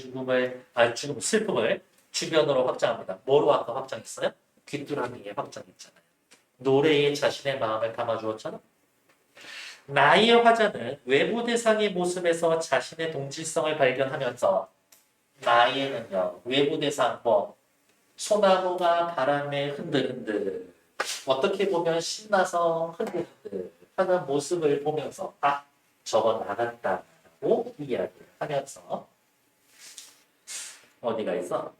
슬픔을 주변으로 확장합니다. 뭐로 아까 확장했어요? 귀뚜라미에 확장했잖아요. 노래에 자신의 마음을 담아주었잖아. 나의 화자는 외부 대상의 모습에서 자신의 동질성을 발견하면서 나에는요 외부 대상 소나무가 바람에 흔들흔들 어떻게 보면 신나서 흔들흔들 하는 모습을 보면서 저건 나갔다고 이야기를 하면서 어디가 있어?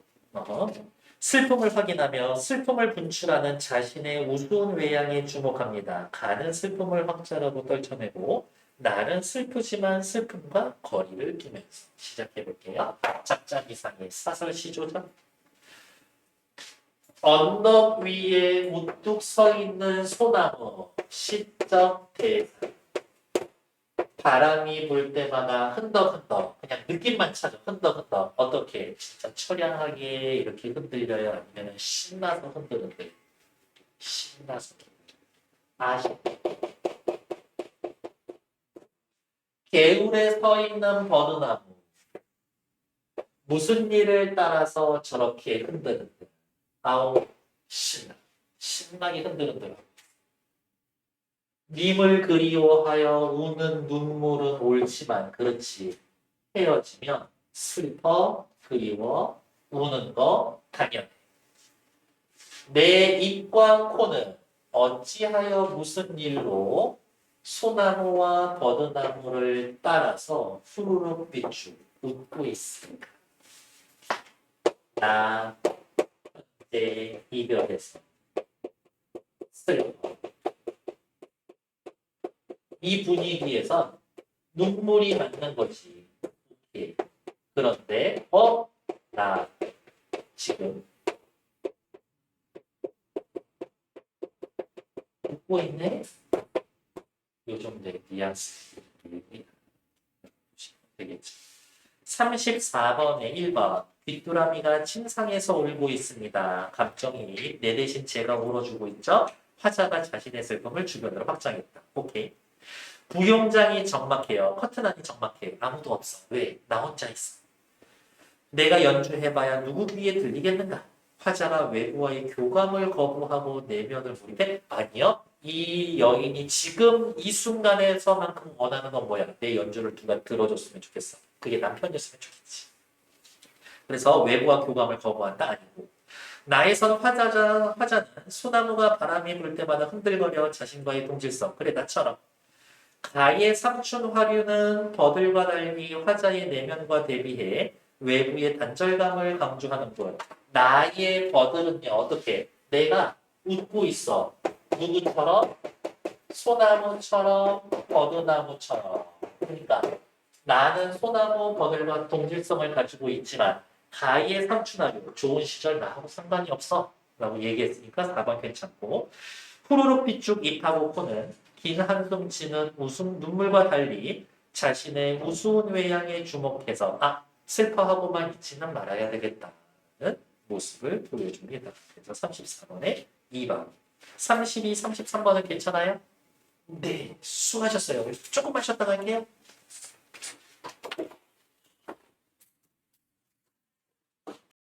슬픔을 확인하며 슬픔을 분출하는 자신의 우스운 외양에 주목합니다. 가는 슬픔을 확자라고 떨쳐내고 나는 슬프지만 슬픔과 거리를 두면서 시작해 볼게요. 작작 이상의 사설 시조죠. 언덕 위에 우뚝 서 있는 소나무 시적 대상. 바람이 불 때마다 흔덕흔덕 그냥 느낌만 차죠. 흔덕흔덕 어떻게 진짜 처량하게 이렇게 흔들려요? 아니면 신나서 흔드는데 신나서 아쉽게 개울에 서 있는 버드나무 무슨 일을 따라서 저렇게 흔드는데 신나게 흔드는데 님을 그리워하여 우는 눈물은 옳지만 그렇지 헤어지면 슬퍼 그리워 우는 거 당연해. 내 입과 코는 어찌하여 무슨 일로 소나무와 버드나무를 따라서 후루룩 비추 웃고 있을까? 나 때 이별해서 슬퍼. 이 분위기에서 눈물이 나는 거지. 오케이. 그런데 나 지금 웃고 있네? 요 정도의 뉘앙스 되겠죠. 34번에 1번 귀뚜라미가 침상에서 울고 있습니다. 감정이 내 대신 제가 울어주고 있죠. 화자가 자신의 슬픔을 주변으로 확장했다. 오케이. 부용장이 적막해요. 커튼안이 적막해. 아무도 없어. 왜? 나 혼자 있어. 내가 연주해봐야 누구 귀에 들리겠는가? 화자가 외부와의 교감을 거부하고 내면을 몰입해? 아니요. 이 여인이 지금 이 순간에서만큼 원하는 건 뭐야? 내 연주를 누가 들어줬으면 좋겠어. 그게 남편이었으면 좋겠지. 그래서 외부와 교감을 거부한다? 아니고. 나에선 화자는 소나무가 바람이 불 때마다 흔들거려 자신과의 동질성. 그래, 나처럼. 가의 삼춘 화류는 버들과 달리 화자의 내면과 대비해 외부의 단절감을 강조하는 것. 나의 버들은요, 어떻게? 내가 웃고 있어. 누구처럼? 소나무처럼, 버드나무처럼. 그러니까 나는 소나무, 버들과 동질성을 가지고 있지만 가의 삼춘하류, 좋은 시절 나하고 상관이 없어. 라고 얘기했으니까 4번 괜찮고. 푸르륵 삐쭉 입하고 코는 긴 한숨 치는 웃음 눈물과 달리 자신의 우스운 외양에 주목해서 슬퍼하고만 있지는 말아야 되겠다는 모습을 보여줍니다. 그래서 34번에 2번. 32, 33번은 괜찮아요? 네, 수고하셨어요. 조금만 쉬었다 갈게요.